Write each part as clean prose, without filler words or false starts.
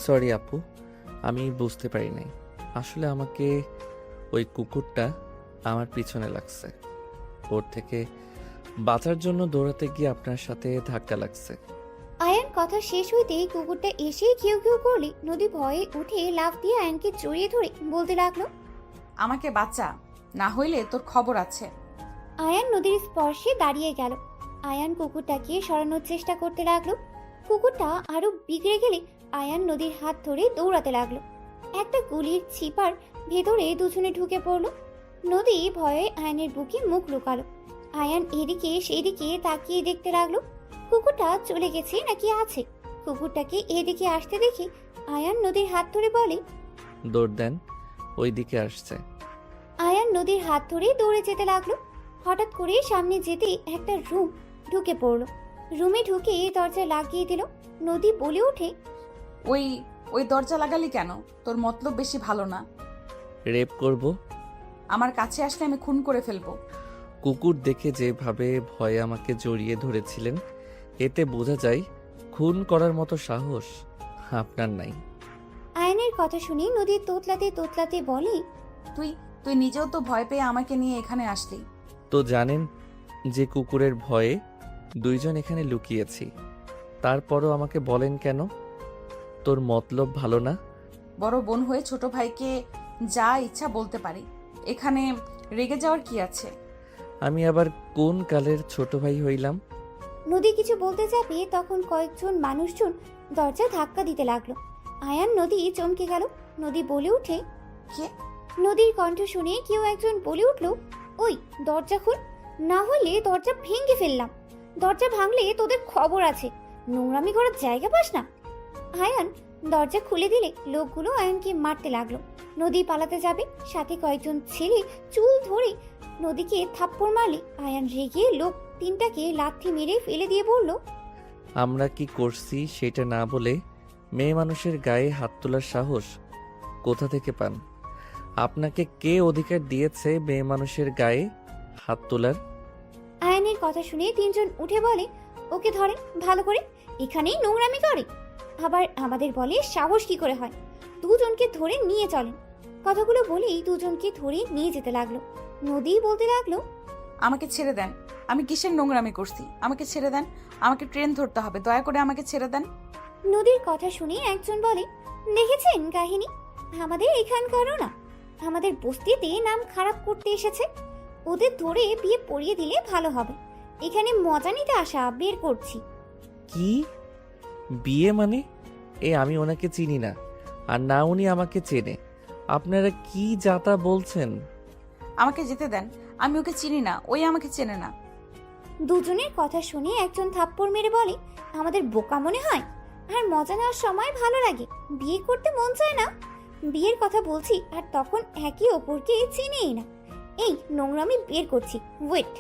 Sorry আপু, আমি বুঝতে পারি নাই। আসলে আমাকে ওই কুকুরটা আমার পিছনে লাগছে। ওর থেকে বাঁচার জন্য দৌড়াতে গিয়ে আপনার সাথে ধাক্কা লাগছে। আয়ান কথা শেষ হইতেই কুকুরটা এসে ঘেউ ঘেউ করলে নদী ভয়ে উঠে লাফ দিয়ে আয়ানকে জড়িয়ে ধরে বলতে লাগলো, আমাকে বাঁচা, না হইলে তোর খবর আছে। আয়ান নদীর স্পর্শে দাঁড়িয়ে গেল। আয়ান কুকুরটাকে সরানোর চেষ্টা করতে লাগলো। কুকুরটা আরো বিগড়ে গেলে আয়ান নদীর হাত ধরে দৌড়াতে লাগলো। একটা গুলির ছিপার ভেতরে দুজনে ঢুকে পড়লো। নদী ভয়ে আয়ানের বুকে মুখ লুকালো। আয়ান এদিকে সেদিকে তাকিয়ে দেখতে লাগলো কুকুরটা চলে গেছে নাকি আছে। কুকুরটাকে এদিকে আসতে দেখে আয়ান নদীর হাত ধরে বলে, দৌড় দেন, ওই দিকে আসছে। আয়ান নদীর হাত ধরে দৌড়ে যেতে লাগলো। হঠাৎ করে সামনে যেতে একটা রুম ঢুকে পড়লো। রুমে ঢুকে দরজা লাগিয়ে দিল। নদী বলে ওঠে, ওই ওই দরজা লাগালি কেন? তোর মতলব বেশি ভালো না। রেপ করব। আমার কাছে আসলে আমি খুন করে ফেলবো। কুকুর দেখে যেভাবে ভয়ে আমাকে জড়িয়ে ধরেছিলেন, এতে বোঝা যায় খুন করার মতো সাহস আপনার নাই। আয়ানের কথা শুনে নদী তোতলাতে তোতলাতে বলে, তুই তুই নিজেও তো ভয় পেয়ে আমাকে নিয়ে এখানে আসলি। তো জানেন যে কুকুরের ভয়ে দুইজন এখানে লুকিয়েছি, তারপরও আমাকে বলেন কেন? তোর মতলব ভালো না? বড় বোন হয়ে ছোট ভাইকে যা ইচ্ছা বলতে পারি, এখানে রেগে যাওয়ার কি আছে? আমি আবার কোন কালের ছোট ভাই হইলাম? নদী কিছু বলতে যাবে তখন কয়েকজন মানুষজন দরজা ধাক্কা দিতে লাগলো। আয়ান নদী চমকে গেল। নদী বলে উঠে, কে? নদীর কণ্ঠ শুনে কেউ একজন বলে উঠলো, ওই দরজা খুল, না হলে দরজা ভেঙে ফেললাম। দরজা ভাঙলে তোদের খবর আছে, নোংরামি করার জায়গা পাস না। আয়ান দরজা খুলে দিলে লোকগুলো আয়ানকে মারতে লাগলো। নদী পালাতে যাবে, সাথে কয়েকজন ছেলে চুল ধরে নদীকে থাপ্পড় মারলে আয়ান রেগে লোক তিনটাকে লাথি মেরে ফেলে দিয়ে বলল, আমরা কি করছি সেটা না বলে মেয়ে মানুষের গায়ে হাত তোলার সাহস কোথা থেকে পান? আপনাকে কে অধিকার দিয়েছে মেয়ে মানুষের গায়ে হাত তোলার? আয়ানের কথা শুনে তিনজন উঠে বলে, ওকে ধরেন ভালো করে, এখানেই নোংরামি করে। আবার আমাদের বলে সাহস কি করে হয়, দুজনকে ধরে নিয়ে চলেন। কথাগুলো বলেই দুজনকে ধরে নিয়ে যেতে লাগলো। নদী বলতে লাগলো, আমাকে ছেড়ে দেন, আমি কিসের নোংরামি করছি? আমাকে ছেড়ে দেন, আমাকে ট্রেন ধরতে হবে, দয়া করে আমাকে ছেড়ে দেন। নদীর কথা শুনে একজন বলে, দেখেছেন কাহিনী, আমাদের এখানকারও না, আমাদের বস্তিতে নাম খারাপ করতে এসেছে। ওদের ধরে বিয়ে পড়িয়ে দিলে ভালো হবে। এখানে মজা নিতে আসা বের করছি। কি বিয়ে মানে? আমি ওনাকে চিনি না, আর না উনি আমাকে চেনে। আপনারা কি যাতা বলছেন? আমাকে যেতে দেন, আমি ওকে চিনি না, ওই আমাকে চেনে না। দুজনের কথা শুনে একজন থাপ্পড় মেরে বলে, আমাদের বোকা মনে হয়? আর মজা নেওয়ার সময় ভালো লাগে, বিয়ে করতে মন চায় না? বিয়ের কথা বলছি আর তখন একে অপরকে চিনেই না। এই নোংরামি বের করছি, ওয়েট।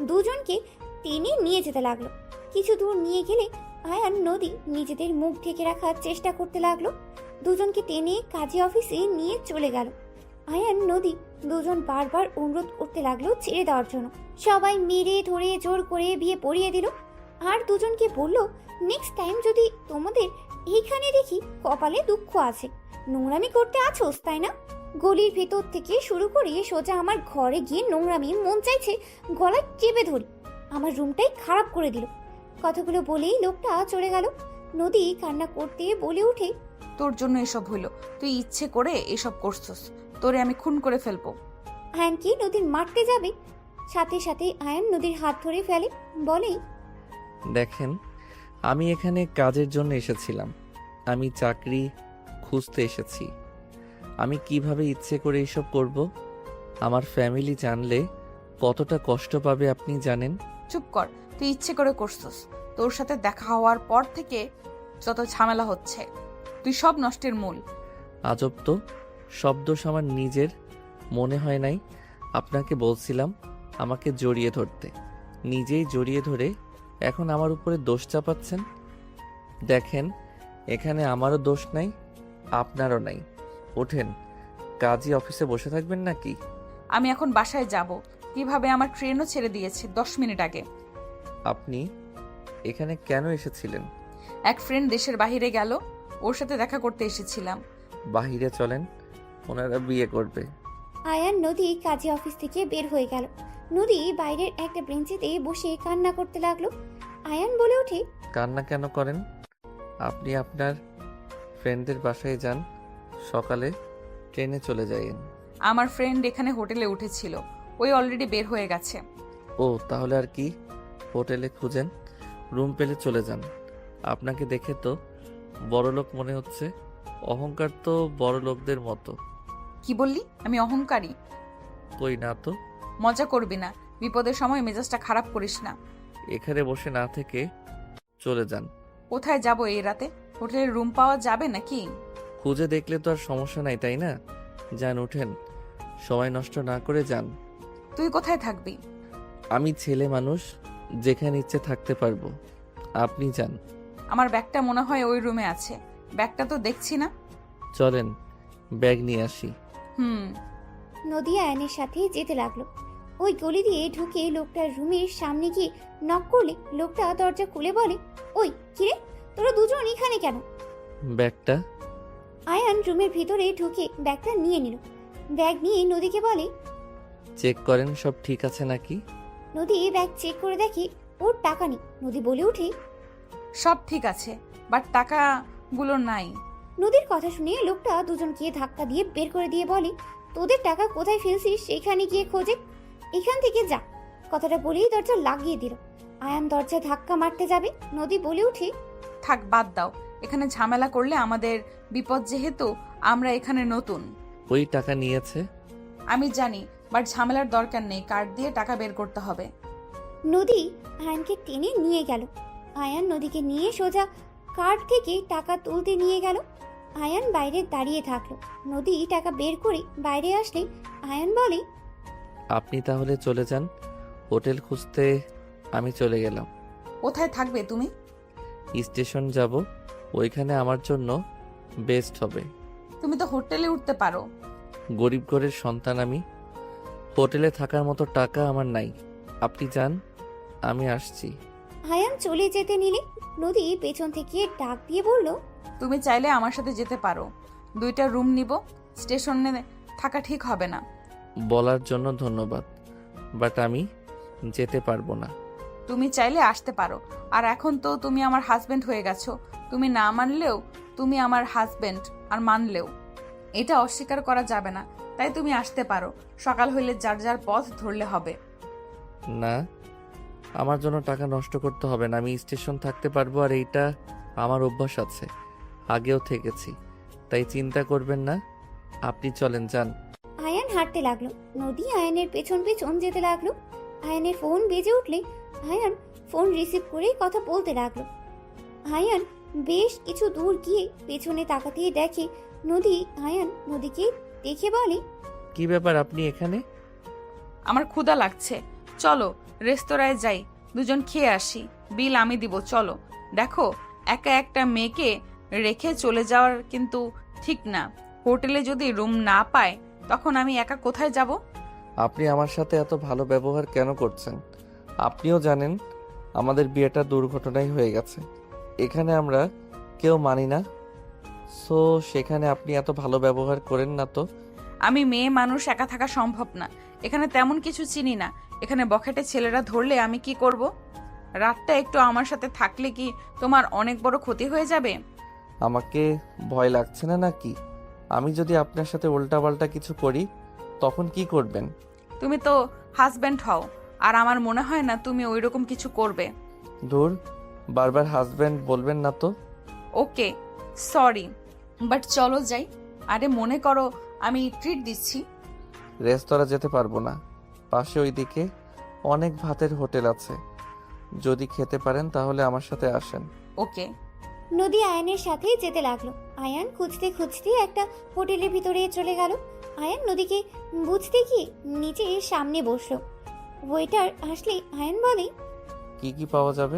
দুজনকে টেনে নিয়ে যেতে লাগলো। কিছু দূর নিয়ে গেলে আয়ান নদী নিজেদের মুখ ঢেকে রাখার চেষ্টা করতে লাগলো। দুজনকে টেনে কাজী অফিসে নিয়ে চলে গেল। আয়ান নদী দুজন বারবার অনুরোধ করতে লাগলো ছেড়ে দেওয়ার জন্য। সবাই মেরে ধরে জোর করে বিয়ে পড়িয়ে দিল। আর দুজনকে বলল, নেক্সট টাইম যদি তোমাদের এইখানে দেখি কপালে দুঃখ আছে, নোংরামি করতে আছোস তাই না? গলির ভেতর থেকে শুরু করে সোজা আমার ঘরে গিয়ে নোংরামি মন চাইছে গলায় চেপে ধরি, আমার রুমটাই খারাপ করে দিল। কথাগুলো বলেই লোকটা চলে গেল। নদী কান্না করতে বলে উঠে, তোর জন্য এসব হইলো, তুই ইচ্ছে করে এসব করছস, তোরে আমি খুন করে ফেলবো। আয়ানকে নদীর মারতে যাবে, সাথে সাথে আয়ান নদীর হাত ধরে ফেলে, বলে, দেখেন, আমি এখানে কাজের জন্য এসেছিলাম, আমি চাকরি খুঁজতে এসেছি। আমি কিভাবে ইচ্ছে করে এসব করব? আমার ফ্যামিলি জানলে কতটা কষ্ট পাবে আপনি জানেন? চুপ কর, তুই ইচ্ছে করে করছস। তোর সাথে দেখা হওয়ার পর থেকে যত ঝামেলা হচ্ছে, তুই সব নষ্টের মূল। আজব তো, সব দোষ আমার নিজের। মনে হয় নাই আপনাকে বলছিলাম আমাকে জড়িয়ে ধরতে? নিজেই জড়িয়ে ধরে এখন আমার উপরে দোষ চাপাচ্ছেন। দেখেন, এখানে আমারও দোষ নাই, আপনারও নাই। ওঠেন, কাজী অফিসে বসে থাকবেন নাকি? আমি এখন বাসায় যাব। কিভাবে আমার ট্রেনও ছেড়ে দিয়েছে 10 মিনিট আগে। আপনি এখানে কেন এসেছিলেন? এক ফ্রেন্ড দেশের বাইরে গেল, ওর সাথে দেখা করতে এসেছিলাম। বাহিরে চলেন, ওনারা বিয়ে করবে। আয়ান নদী কাজী অফিস থেকে বের হয়ে গেল। নদী বাইরের একটা বেঞ্চিতে বসে কান্না করতে লাগলো। আয়ান বলে ওঠে, কান্না কেন করেন? আপনি আপনার ফ্রেন্ডদের বাসায় যান, সকালে ট্রেনে চলে যাইয়েন। আমার ফ্রেন্ড এখানে হোটেলে উঠেছিল, ওই অলরেডি বের হয়ে গেছে। ও তাহলে আর কি, হোটেলে খুঁজেন, রুম পেলে চলে যান। আপনাকে দেখে তো বড়লোক মনে হচ্ছে, অহংকার তো বড় লোকদের মতো। কি বললি? আমি অহংকারী? কই না তো। মজা করবি না, বিপদের সময় মেজাজটা খারাপ করিস না। এখানে বসে না থেকে চলে যান। কোথায় যাব এই রাতে? হোটেলের রুম পাওয়া যাবে নাকি? খুঁজে দেখলে তো আর সমস্যা নাই, তাই না? যান, উঠেন, সময় নষ্ট না করে যান। তুই কোথায় থাকবি? আমি ছেলে মানুষ, যেখানে ইচ্ছে থাকতে পারবো। আপনি যান। আমার ব্যাগটা মনে হয় ওই রুমে আছে। ব্যাগটা তো দেখছি না। চলেন, ব্যাগ নিয়ে আসি। নদী আয়ানের সাথে যেতে লাগলো। ওই গলি দিয়ে ঢুকে লোকটার রুমের সামনে গিয়ে নক করলে লোকটা দরজা খুলে বলে, ওই কিরে, তোরা দুজন এখানে কেন? ব্যাগটা? আয়ান রুমের ভিতরে ঢুকে ব্যাগটা নিয়ে নিল। ব্যাগ নিয়ে নদীকে বলে, চেক করেন সব ঠিক আছে নাকি। নদী ব্যাগ চেক করে দেখে ওর টাকা নেই। নদী বলে ওঠে, সব ঠিক আছে, বাট টাকাগুলো নাই। নদীর কথা শুনে লোকটা দুজনকে ধাক্কা দিয়ে বের করে দিয়ে বলে, তোদের টাকা কোথায় ফেলছিস সেখানে গিয়ে খোঁজে, এখান থেকে যা। কথাটা বলেই দরজা লাগিয়ে দিল। আয়ান দরজা ধাক্কা মারতে যাবে, নদী বলে উঠে, থাক, বাদ দাও, এখানে ঝামেলা করলে আমাদের বিপদ, যেহেতু আমরা এখানে নতুন। ওই টাকা নিয়েছে। আমি জানি, বাট ঝামেলার দরকার নেই, কার্ড দিয়ে টাকা বের করতে হবে। নদী আয়ানকে টেনে নিয়ে গেল। আয়ান নদীকে নিয়ে সোজা কার্ড থেকে টাকা তুলতে নিয়ে গেল। আয়ান বাইরে দাঁড়িয়ে থাকলো। নদী টাকা বের করে বাইরে আসলে আয়ান বলে, আপনি তাহলে চলে যান, হোটেল খুঁজতে আমি চলে গেলাম। কোথায় থাকবে তুমি? স্টেশন যাব, ওইখানে আমার জন্য বেস্ট হবে। তুমি তো হোটেলে উঠতে পারো। গরিব ঘরের সন্তান আমি, হোটেলে থাকার মতো টাকা আমার নাই। আপনি যান, আমি আসছি। আয়ান চলে যেতে নিলে নদী পেছন থেকে ডাক দিয়ে বলল, তুমি চাইলে আমার সাথে যেতে পারো, 2টা রুম নিব। স্টেশনে থাকা ঠিক হবে না। বলার জন্য ধন্যবাদ, বাট আমি যেতে পারবো না। তুমি চাইলে আসতে পারো, আর এখন তো তুমি আমার হাজবেন্ড হয়ে গেছো। তুমি না মানলেও তুমি আমার হাজবেন্ড, আর মানলেও এটা অস্বীকার করা যাবে না। তাই তুমি আসতে পারো, সকাল হইলে যার যার পথ ধরলে হবে। না, আমার জন্য টাকা নষ্ট করতে হবে না, আমি স্টেশন থাকতে পারবো, আর এইটা আমার অভ্যাস আছে, আগেও থেকেছি, তাই চিন্তা করবেন না। আপনি চলেন, যান। আয়ান হাঁটতে লাগলো। নদী আয়ানের পেছন পেছন যেতে লাগলো। আয়ানের ফোন বেজে উঠলে আয়ান ফোন রিসিভ করে কথা বলতে লাগলো। আয়ান বেশ কিছু দূর গিয়ে পেছনে তাকাতেই দেখে নদী। আয়ান নদীকে দেখে বলে, কি ব্যাপার, আপনি এখানে? আমার ক্ষুধা লাগছে, চলো রেস্তোরাঁয় যাই, দুজন খেয়ে আসি, বিল আমি দিব, চলো। দেখো, একা একটা মেয়েকে রেখে চলে যাওয়ার কিন্তু ঠিক না। হোটেলে যদি রুম না পায় তখন আমি একা কোথায় যাব? আপনি আমার সাথে এত ভালো ব্যবহার কেন করছেন? আপনিও জানেন আমাদের বিয়েটা দুর্ঘটনায় হয়ে গেছে, এখানে আমরা কেউ মানি না, সো সেখানে আপনি এত ভালো ব্যবহার করেন না তো। আমি মেয়ে মানুষ, একা থাকা সম্ভব না। এখানে তেমন কিছু চিনি না, এখানে বখাটে ছেলেরা ধরলে আমি কি করব? রাতটা একটু আমার সাথে থাকলে কি তোমার অনেক বড় ক্ষতি হয়ে যাবে? আমাকে ভয় লাগছে না নাকি? আমি যদি আপনার সাথে উল্টাপাল্টা কিছু করি তখন কি করবেন? তুমি তো হাজব্যান্ড হও, আর আমার মনে হয় না তুমি ওইরকম কিছু করবে। ধুর, বারবার হাজব্যান্ড বলবেন না তো। ওকে, সরি, বাট চলো যাই। আরে মনে করো আমি ট্রিট দিচ্ছি। রেস্তোরাঁ যেতে পারবো না, পাশে ওইদিকে অনেক ভাতের হোটেল আছে, যদি খেতে পারেন তাহলে আমার সাথে আসেন। ওকে। নদী আয়ানের সাথে যেতে লাগলো। আয়ান খুঁজতে খুঁজতে একটা হোটেলের ভিতরে চলে গেল। আয়ান নদীকে বুঝতে গিয়ে নিচে সামনে বসলো। ওয়েটার আসলে আয়ান বলে, কি কি পাওয়া যাবে?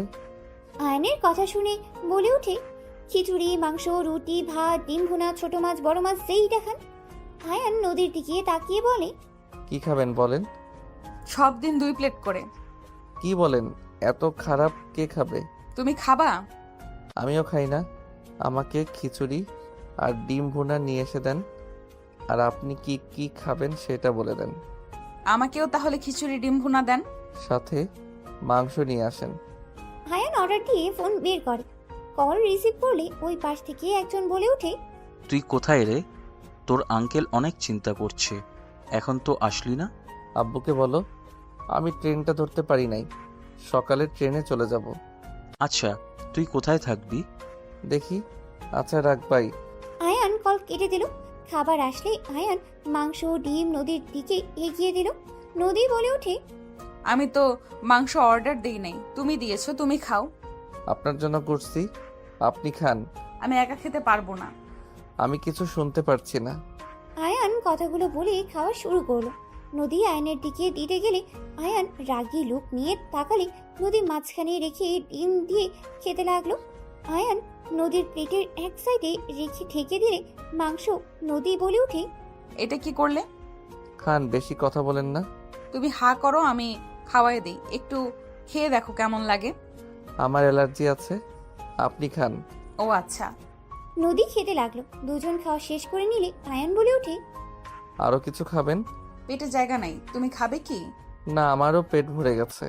আয়ানের কথা শুনে বলে ওঠে, খিচুড়ি, মাংস, রুটি, ভাত, ডিম ভুনা, ছোট মাছ, বড় মাছ, যেই দেখান। আয়ান নদীর দিকে তাকিয়ে বলে, কি খাবেন বলেন? সব দিন 2 প্লেট করে। কি বলেন, এত খারাপ কে খাবে? তুমি খাবা? আমিও খাই না। আমাকে খিচুড়ি আর ডিম ভুনা নিয়ে এসে দেন। আর আপনি কি কি খাবেন সেটা বলে দেন। আমাকেও তাহলে খিচুড়ি ডিম ভুনা দেন। সাথে মাংস নিয়ে আসেন। আয়ান অর্ডার দিয়ে ফোন বের করে। কল রিসিভ করলে ওই পাশ থেকে একজন বলে ওঠে, তুই কোথায় রে? তোর আঙ্কেল অনেক চিন্তা করছে, এখন তো আসলি না। আব্বুকে বলো আমি ট্রেনটা ধরতে পারি নাই, সকালের ট্রেনে চলে যাব। আচ্ছা, তুই কোথায় থাকবি? দেখি। আচ্ছা রাখ বাই। আয়ান কল কেটে দিল। খাবার আসলে আয়ান মাংস ডিম নদীর দিকে এগিয়ে দিল। নদী বলে ওঠে, আমি তো মাংস অর্ডার দিই নাই, তুমি দিয়েছো, তুমি খাও। আপনার জন্য করছি, আপনি খান। আমি একা খেতে পারবো না। আমি কিছু শুনতে পারছি না। আয়ান কথাগুলো বলে খাওয়া শুরু করলো। নদী আয়নের দিকে দিতে গেলে আয়ান রাগী লোক নিয়ে তাকালে নদী মাঝখানে রেখে ডিম দিয়ে খেতে লাগলো। আয়ান নদীর প্লেটের এক সাইডে রেখে ঠেকে দিলে মাংস। নদী বলে ওঠে, এটা কি করলে? খান, বেশি কথা বলেন না। তুমি হা করো, আমি খাওয়াই দিই, একটু খেয়ে দেখো কেমন লাগে। আমার অ্যালার্জি আছে, আপনি খান। ও আচ্ছা। নদী খেতে লাগলো। দুজন খাওয়া শেষ করে নিলে আয়ান বলে ওঠে, আরো কিছু খাবেন? পেটে জায়গা নাই, তুমি খাবে কি? না, আমারও পেট ভরে গেছে।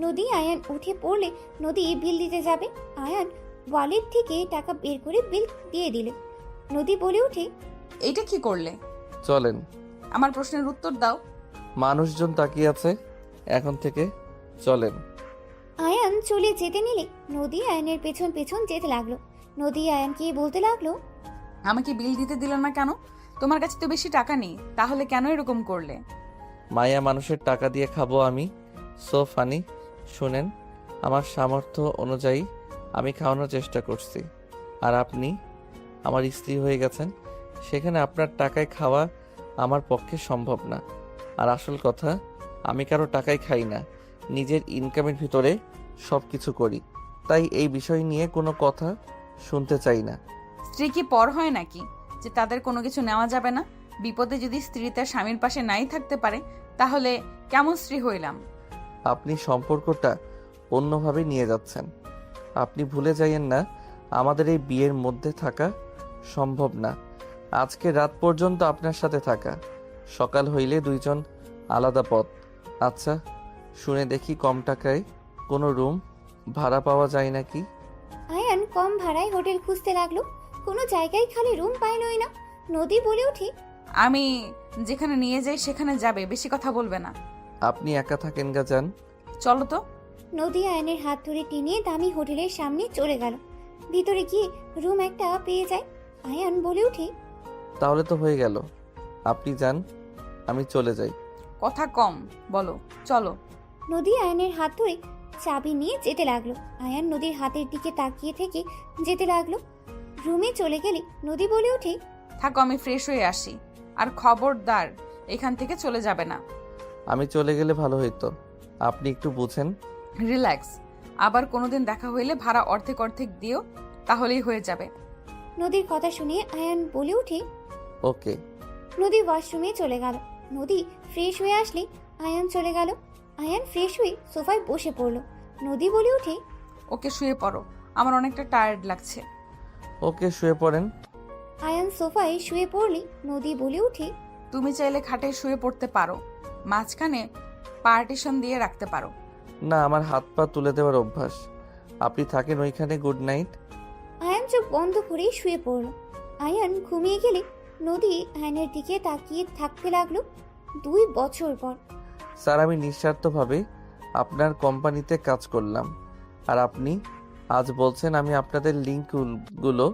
নদী আয়ান উঠে পড়লে নদী বিল দিতে যাবে। আয়ান ওয়ালেট থেকে টাকা বের করে বিল দিয়ে দিল। নদী বলে ওঠে, এইটা কি করলে? চলেন। আমার প্রশ্নের উত্তর দাও। মানুষজন তাকিয়ে আছে, এখন থেকে চলেন। আয়ান চলে যেতে নিলে নদী আয়ানের পেছন পেছন যেতে লাগলো। নদী আয়ানকে বলতে লাগলো, আমাকে বিল দিতে দিল না কেন? তোমার কাছে তো বেশি টাকা নেই, তাহলে কেন এরকম করলে? মায়া মানুষের টাকা দিয়ে খাবো আমি? So funny. শুনেন, আমার সামর্থ্য অনুযায়ী আমি খাওয়ানোর চেষ্টা করছি। আর আপনি আমার স্ত্রী হয়ে গেছেন, সেখানে আপনার টাকায় খাওয়া আমার পক্ষে সম্ভব না। আর আসল কথা, আমি কারো টাকায় খাই না, নিজের ইনকামের ভিতরে সব কিছু করি। তাই এই বিষয় নিয়ে কোনো কথা শুনতে চাই না। স্ত্রী কি পর হয় নাকি যে তাদের কোনো কিছু নেওয়া যাবে না? বিপদে যদি স্ত্রী তার স্বামীর পাশে নাই থাকতে পারে, তাহলে কেমন স্ত্রী হইলাম? আপনি সম্পর্কটা অন্যভাবে নিয়ে যাচ্ছেন। আপনি ভুলে যাইয়েন না, আমাদের এই বিয়ের মধ্যে থাকা সম্ভব না। আজকে রাত পর্যন্ত আপনার সাথে থাকা, সকাল হইলে দুইজন আলাদা পথ। আচ্ছা, শুনে দেখি কম টাকায় কোনো রুম ভাড়া পাওয়া যায় নাকি? আয়ান কম ভাড়ায় হোটেল খুঁজতে লাগলো। কোনো জায়গায় খালি রুম পাইলই না। নদী বলে ওঠে, আমি যেখানে নিয়ে যাই সেখানে যাবে, বেশি কথা বলবে না। আপনি একা থাকেন গা, যান। চলো তো। নদী আয়নের হাত ধরে টেনে দামি হোটেলের সামনে চলে গেল। ভিতরে গিয়ে রুম একটা পেয়ে যায়। আয়ান বলে ওঠে, তাহলে তো হয়ে গেল, আপনি যান, আমি চলে যাই। কথা কম বলো, চলো। নদী আয়নের হাত ধরে চাবি নিয়ে যেতে লাগলো। আয়ান নদীর হাতের দিকে তাকিয়ে থেকে যেতে লাগলো। রুমে চলে গেলে নদী বলে ওঠে, থাকো, আমি ফ্রেশ হয়ে আসি। আর খবরদার এখান থেকে চলে যাবে না। আমি চলে গেলে ভালো হইতো, আপনি একটু বুঝেন। রিল্যাক্স, আবার কোনোদিন দেখা হইলে ভাড়া অর্ধেক অর্ধেক দিও, তাহলেই হয়ে যাবে। নদীর কথা শুনে আয়ান বলে ওঠে। ওকে। নদী ওয়াশরুমে চলে গেল। নদী ফ্রেশ হয়ে আসলে আয়ান চলে গেল। আয়ান ফ্রেশ হয়ে সোফায় বসে পড়ল। নদী বলে ওঠে, ওকে শুয়ে পড়ো, আমার অনেকটা টায়ার্ড লাগছে। ওকে, শুয়ে পড়েন। আয়ান সোফায় শুয়ে পড়লে নদী বলে ওঠে, তুমি চাইলে খাটে শুয়ে পড়তে পারো, মাঝখানে পার্টিশন দিয়ে রাখতে পারো। না, আমার হাত পা তুলে দেওয়ার অভ্যাস। আপনি থাকেন ওইখানে, গুড নাইট। আয়ান চোখ বন্ধ করে শুয়ে পড়ল। আয়ান ঘুমিয়ে গেলে নদী আয়নের দিকে তাকিয়ে থাকতে লাগলো। 2 বছর পর। স্যার, আমি নিঃস্বার্থভাবে আপনার কোম্পানিতে কাজ করলাম, আর আপনি আজ বলছেন আমি আপনাদের লিঙ্কগুলো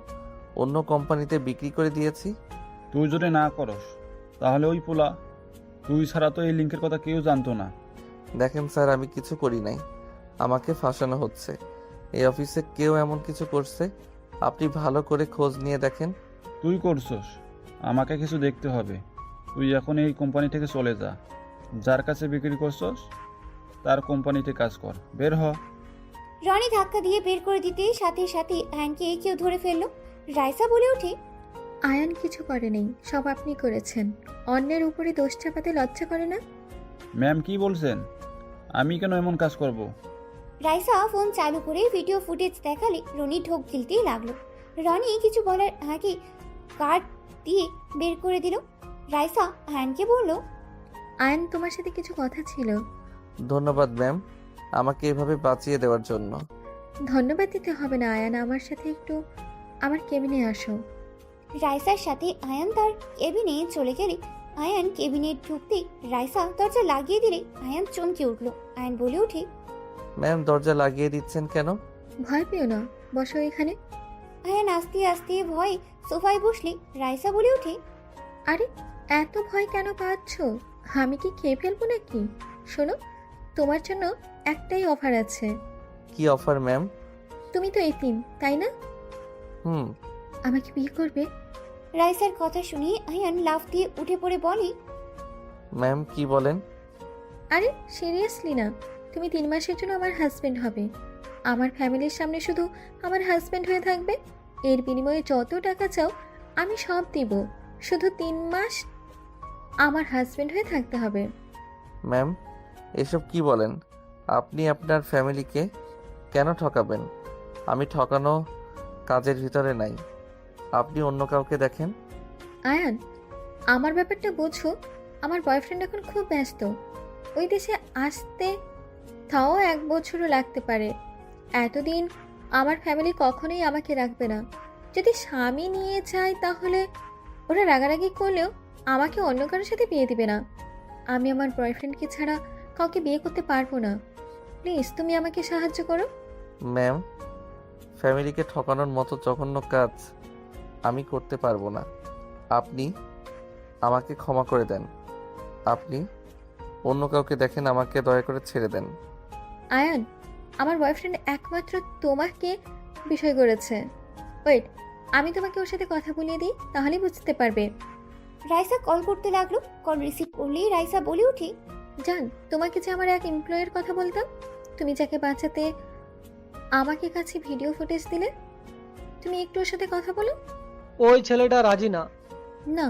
অন্য কোম্পানিতে বিক্রি করে দিয়েছি। তুই যদি না করস তাহলে ওই পোলা, তুই ছাড়া তো এই লিঙ্কের কথা কেউ জানতো না। দেখেন স্যার, আমি কিছু করি নাই, আমাকে ফাঁসানো হচ্ছে। এই অফিসে কেউ এমন কিছু করছে, আপনি ভালো করে খোঁজ নিয়ে দেখেন। তুই করছস, আমাকে কিছু দেখতে হবে। তুই এখন এই কোম্পানি থেকে চলে যা, যার কাছে বিক্রি করছস তার কোম্পানিতে কাজ কর, বের হ। রনি ধাক্কা দিয়ে বের করে দিতে সাথে সাথে আয়ানকে কেউ ধরে ফেললো। রাইসা বলে ওঠে, আয়ান কিছু করেনি, সব আপনি করেছেন। অন্যের উপরে দোষ চাপাতে লজ্জা করে না? ম্যাম কি বলছেন? আমি কেন এমন কাজ করব? রাইসা ফোন চালু করে ভিডিও ফুটেজ দেখালে রনি ঢোক গিলতেই লাগলো। রনি কিছু বলার আগে কার্ড দিয়ে বের করে দিল। রাইসা আয়ানকে বলল, আয়ান, তোমার সাথে কিছু কথা ছিল। ধন্যবাদ ম্যাম, আমাকে এভাবে বাঁচিয়ে দেওয়ার জন্য। ধন্যবাদ দিতে হবে না আয়ান, আমার সাথে একটু আমার কেবিনে আসো। রাইসার সাথে আয়ান তার কেবিনে চলে গেলে আয়ান কেবিনে ঢুকতেই রাইসা দরজা লাগিয়ে দিলে আয়ান চমকে উঠল। আয়ান বলে ওঠে, ম্যাম দরজা লাগিয়ে দিচ্ছেন কেন? ভয় পেও না, বসো এখানে। আয়ান আস্তে আস্তে ভয়ে সোফায় বসলে রাইসা বলে ওঠে, আরে এত ভয় কেন পাচ্ছ? আমি কি খেয়ে ফেলবো নাকি? শোনো, তোমার জন্য একটাই অফার আছে। কি অফার ম্যাম? তুমি তো এতিম, তাই না? হুম। আমাকে বিয়ে করবে? রাইসার কথা শুনে আয়ান লাফ দিয়ে উঠে পড়ে বলে, ম্যাম কি বলেন? আরে সিরিয়াসলি না, তুমি 3 মাসের জন্য আমার হাজবেন্ড হবে। আমার ফ্যামিলির সামনে শুধু আমার হাজবেন্ড হয়ে থাকবে। এর বিনিময়ে যত টাকা চাও আমি সব দিব, শুধু 3 মাস আমার হাজবেন্ড হয়ে থাকতে হবে। ম্যাম এসব কি বলেন? আপনি আপনার ফ্যামিলিকে কেন ঠকাবেন? আমি ঠকানো কাজের ভিতরে নাই। আপনি অন্য কাউকে দেখেন। আয়ান, আমার ব্যাপারটা বোঝো। আমার বয়ফ্রেন্ড এখন খুব ব্যস্ত, ওই দেশে আসতে তাও 1 বছরও লাগতে পারে। এতদিন আমার ফ্যামিলি কখনোই আমাকে রাখবে না। যদি স্বামী নিয়ে যায় তাহলে ওরা রাগারাগি করলেও আমাকে অন্য কারোর সাথে বিয়ে দিবে না। আমি আমার বয়ফ্রেন্ডকে ছাড়া কাউকে বিয়ে করতে পারবো না। প্লিজ তুমি আমাকে সাহায্য করো। ম্যাম ফ্যামিলিকে ঠকানোর মতো জঘন্য কাজ আমি করতে পারবো না। আপনি আমাকে ক্ষমা করে দেন। আপনি অন্য কাউকে দেখেন, আমাকে দয়া করে ছেড়ে দেন। আয়ান, আমার বয়ফ্রেন্ড একমাত্র তোমাকে বিষয় করেছে। ওয়েট, আমি তোমাকে ওর সাথে কথা বলিয়ে দিই, তাহলেই বুঝতে পারবে। রাইসা কল করতে লাগলো। কল রিসিভ করলেই রাইসা বলে ওঠে, জান, তোমাকে যে আমার এক এমপ্লয়ের কথা বলতাম, তুমি যাকে বাঁচাতে আমাকে কাছে ভিডিও ফুটেজ দিলে, তুমি একটু ওর সাথে কথা বলো। ওই ছেলেটা রাজি না। না,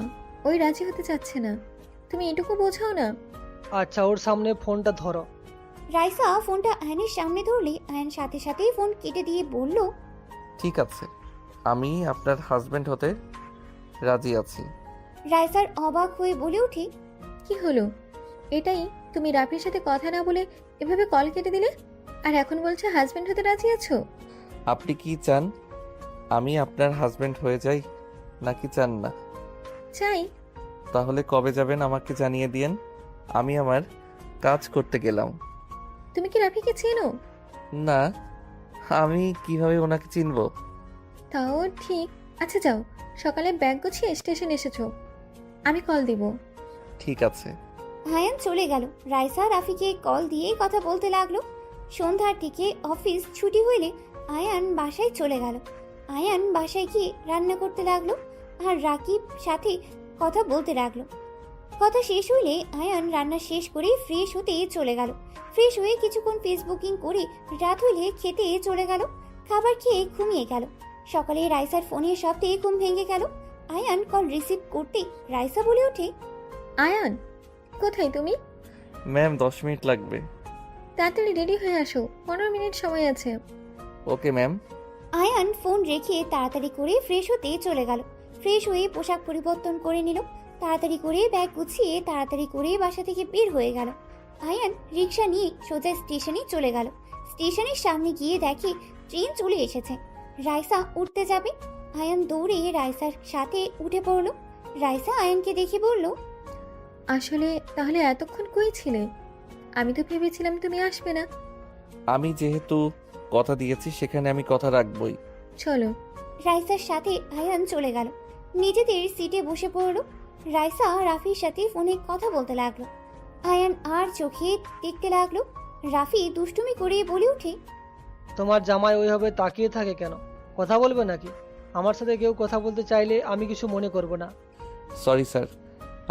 ওই রাজি হতে চাচ্ছে না। তুমি এটুকু বোঝাও না। আচ্ছা, ওর সামনে ফোনটা ধরো। রাইসা ফোনটা আয়নের সামনে ধরলে আয়ন সাথে সাথেই ফোন কেটে দিয়ে বলল, ঠিক আছে, আমি আপনার হাজবেন্ড হতে রাজি আছি। রাইসার অবাক হয়ে বলে ওঠে, কি হলো? এটাই তুমি রাফির সাথে কথা না বলে এভাবে কল কেটে দিলে, আর এখন বলছো হাজবেন্ড হতে রাজি আছো? আপনি কি চান আমি আপনার হাজবেন্ড হয়ে যাই নাকি চান না? চাই। তাহলে কবে যাবেন আমাকে জানিয়ে দিয়েন। আমি আমার কাজ করতে গেলাম। তুমি কি রাফিকে চেনো? না, আমি কিভাবে ওনাকে চিনবো? তাও ঠিক। আচ্ছা যাও, সকালে ব্যাগ গুছিয়ে স্টেশন এসেছো, আমি কল দিব। ঠিক আছে। আয়ান চলে গেল। রাইসা রাফিকে কল দিয়ে কথা বলতে লাগলো। সন্ধ্যার দিকে অফিস ছুটি হইলে আয়ান বাসায় চলে গেল। আয়ান বাসায় গিয়ে রান্না করতে লাগলো আর রাকিব সাথে কথা বলতে লাগলো। কথা শেষ হইলে আয়ান রান্না শেষ করে ফ্রেশ হতে চলে গেল। ফ্রেশ হয়ে কিছুক্ষণ ফেসবুকিং করে রাত হইলে খেতে চলে গেল। খাবার খেয়ে ঘুমিয়ে গেল। সকালে রাইসার ফোনের শব্দে ঘুম ভেঙে গেল। আয়ান কল রিসিভ করতে রাইসা বলে ওঠে, আয়ান, কোথায় তুমি? ম্যাম 10 মিনিট লাগবে। তাড়াতাড়ি রেডি হয়ে আসো, 15 মিনিট সময় আছে। Okay ma'am. আয়ান ফোন রেখে তাড়াতাড়ি করে ফ্রেশ হতে চলে গেল। ফ্রেশ হয়ে পোশাক পরিবর্তন করে নিল। তাড়াতাড়ি করে ব্যাগ গুছিয়ে তাড়াতাড়ি করে বাসা থেকে বের হয়ে গেল। আয়ান রিক্সা নিয়ে সোজা স্টেশনে চলে গেল। স্টেশনের সামনে গিয়ে দেখে ট্রেন চলে এসেছে। রাইসা উঠতে যাবে। আয়ান দৌড়ে রাইসার সাথে উঠে পড়ল। রাইসা আয়ানকে দেখে বলল, আসলে তাহলে এতক্ষণ কই ছিলে? আমি তো ভেবেছিলাম তুমি আসবে না। আমি যেহেতু কথা দিয়েছি সেখানে আমি কথা রাখবই। চলো। রাইসার সাথে আয়ান চলে গেল। নিজেদের সিটে বসে পড়ল। রাইসা রাফির সাথে ফোনে কথা বলতে লাগলো। আয়ান আর চোখে দেখতে লাগলো। রাফি দুষ্টুমি করে বলে ওঠে, তোমার জামাই ওইভাবে তাকিয়ে থাকে কেন? কথা বলবে নাকি? আমার সাথে কেউ কথা বলতে চাইলে আমি কিছু মনে করব না। সরি স্যার,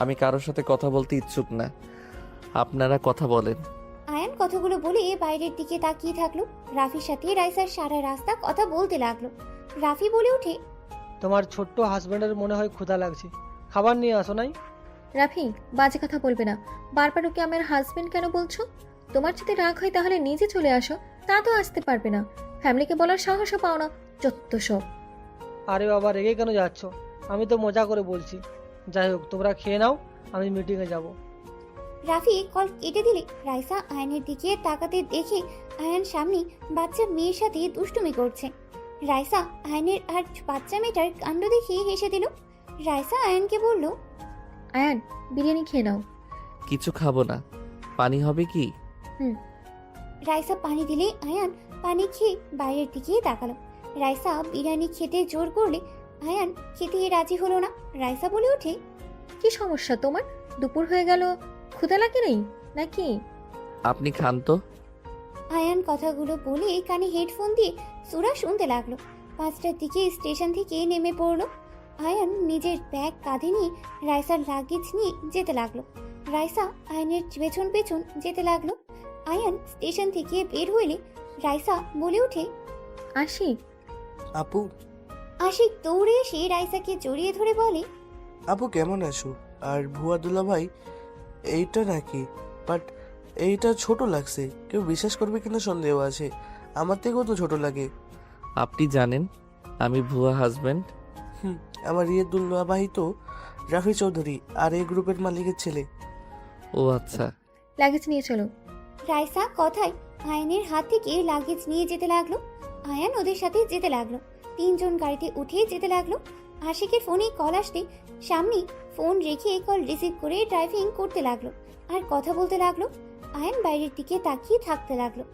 আমি কারোর সাথে কথা বলতে ইচ্ছুক না। আপনারা কথা বলেন। আয়ান কথাগুলো বলে বাইরের দিকে তাকিয়ে থাকলো। রাফির সাথে রাইসার সারা রাস্তা কথা বলতে লাগলো। রাফি বলে ওঠে, তোমার ছোট্ট হাজব্যান্ডের মনে হয় ক্ষুধা লাগছে, খাবার নিয়ে আসো নাই? রাফি, বাজে কথা বলবে না। বারবার ওকে আমার হাজবেন্ড কেন বলছো? তোমার যদি রাগ হয় তাহলে নিজে চলে আসো, তা তো আসতে পারবে না। ফ্যামিলিকে বলার সাহসও পাও না, যত সব। আরে বাবা, রেগে কেন যাচ্ছ? আমি তো মজা করে বলছি। যাই হোক, তোমরা খেয়ে নাও, আমি মিটিংয়ে যাব। রাফি কল কেটে দিলে রাইসা আয়নের দিকে তাকাতে দেখে আয়ান সামনে বাচ্চা মেয়ের সাথে দুষ্টুমি করছে। রাইসা আয়নের আর বাচ্চা মেয়েটার কাণ্ড দেখে হেসে দিল। রাইসা আয়ানকে বলল, আয়ান, বিরিয়ানি খেয়ে নাও। কিছু খাবো না। পানি হবে কি? রাইসা পানি দিলে আয়ান পানি খেয়ে বাইরের দিকে তাকালো। রাইসা বিরিয়ানি খেতে জোর করলে আয়ান খেতে রাজি হলো না। রাইসা বলে ওঠে, কি সমস্যা তোমার? দুপুর হয়ে গেল, ক্ষুধা লাগে নেই নাকি? আপনি খান তো। আয়ান কথাগুলো বলে কানে হেডফোন দিয়ে সুরা শুনতে লাগলো। 5টার দিকে স্টেশন থেকে নেমে পড়লো। আয়ান নিজের ব্যাগ কাঁধে নিয়ে রাইসার লাগেজ নিয়ে যেতে লাগলো। রাইসা আয়ানের পেছন পেছন যেতে লাগলো। আয়ান স্টেশন থেকে বের হইলে রাইসা বলে ওঠে, আসি। আপু, আশিক দৌড়ে এসে রাইসাকে জড়িয়ে ধরে বলে, আপু কেমন আছো? আর ভুয়া দুলাভাই এইটা নাকি? বাট এইটা ছোট লাগছে, কেউ বিশ্বাস করবে কিনা সন্দেহ আছে। আমার থেকেও তো ছোট লাগে। আপনি জানেন আমি ভুয়া হাজবেন্ড? আমার রিয়ের দুলাভাই তো রাফি চৌধুরী আর এই গ্রুপের মালিকের ছেলে। ও আচ্ছা। লাগেজ নিয়ে চলো। রাইসা কথায় আয়ানের হাত থেকে লাগেজ নিয়ে যেতে লাগলো। আয়ান ওদের সাথে যেতে লাগলো। 3 জন গাড়িতে উঠে যেতে লাগলো। আশিকের ফোনে কল আসতে সামনে ফোন রেখে কল রিসিভ করে ড্রাইভিং করতে লাগলো আর কথা বলতে লাগলো। আয়ান বাইরের দিকে তাকিয়ে থাকতে লাগলো।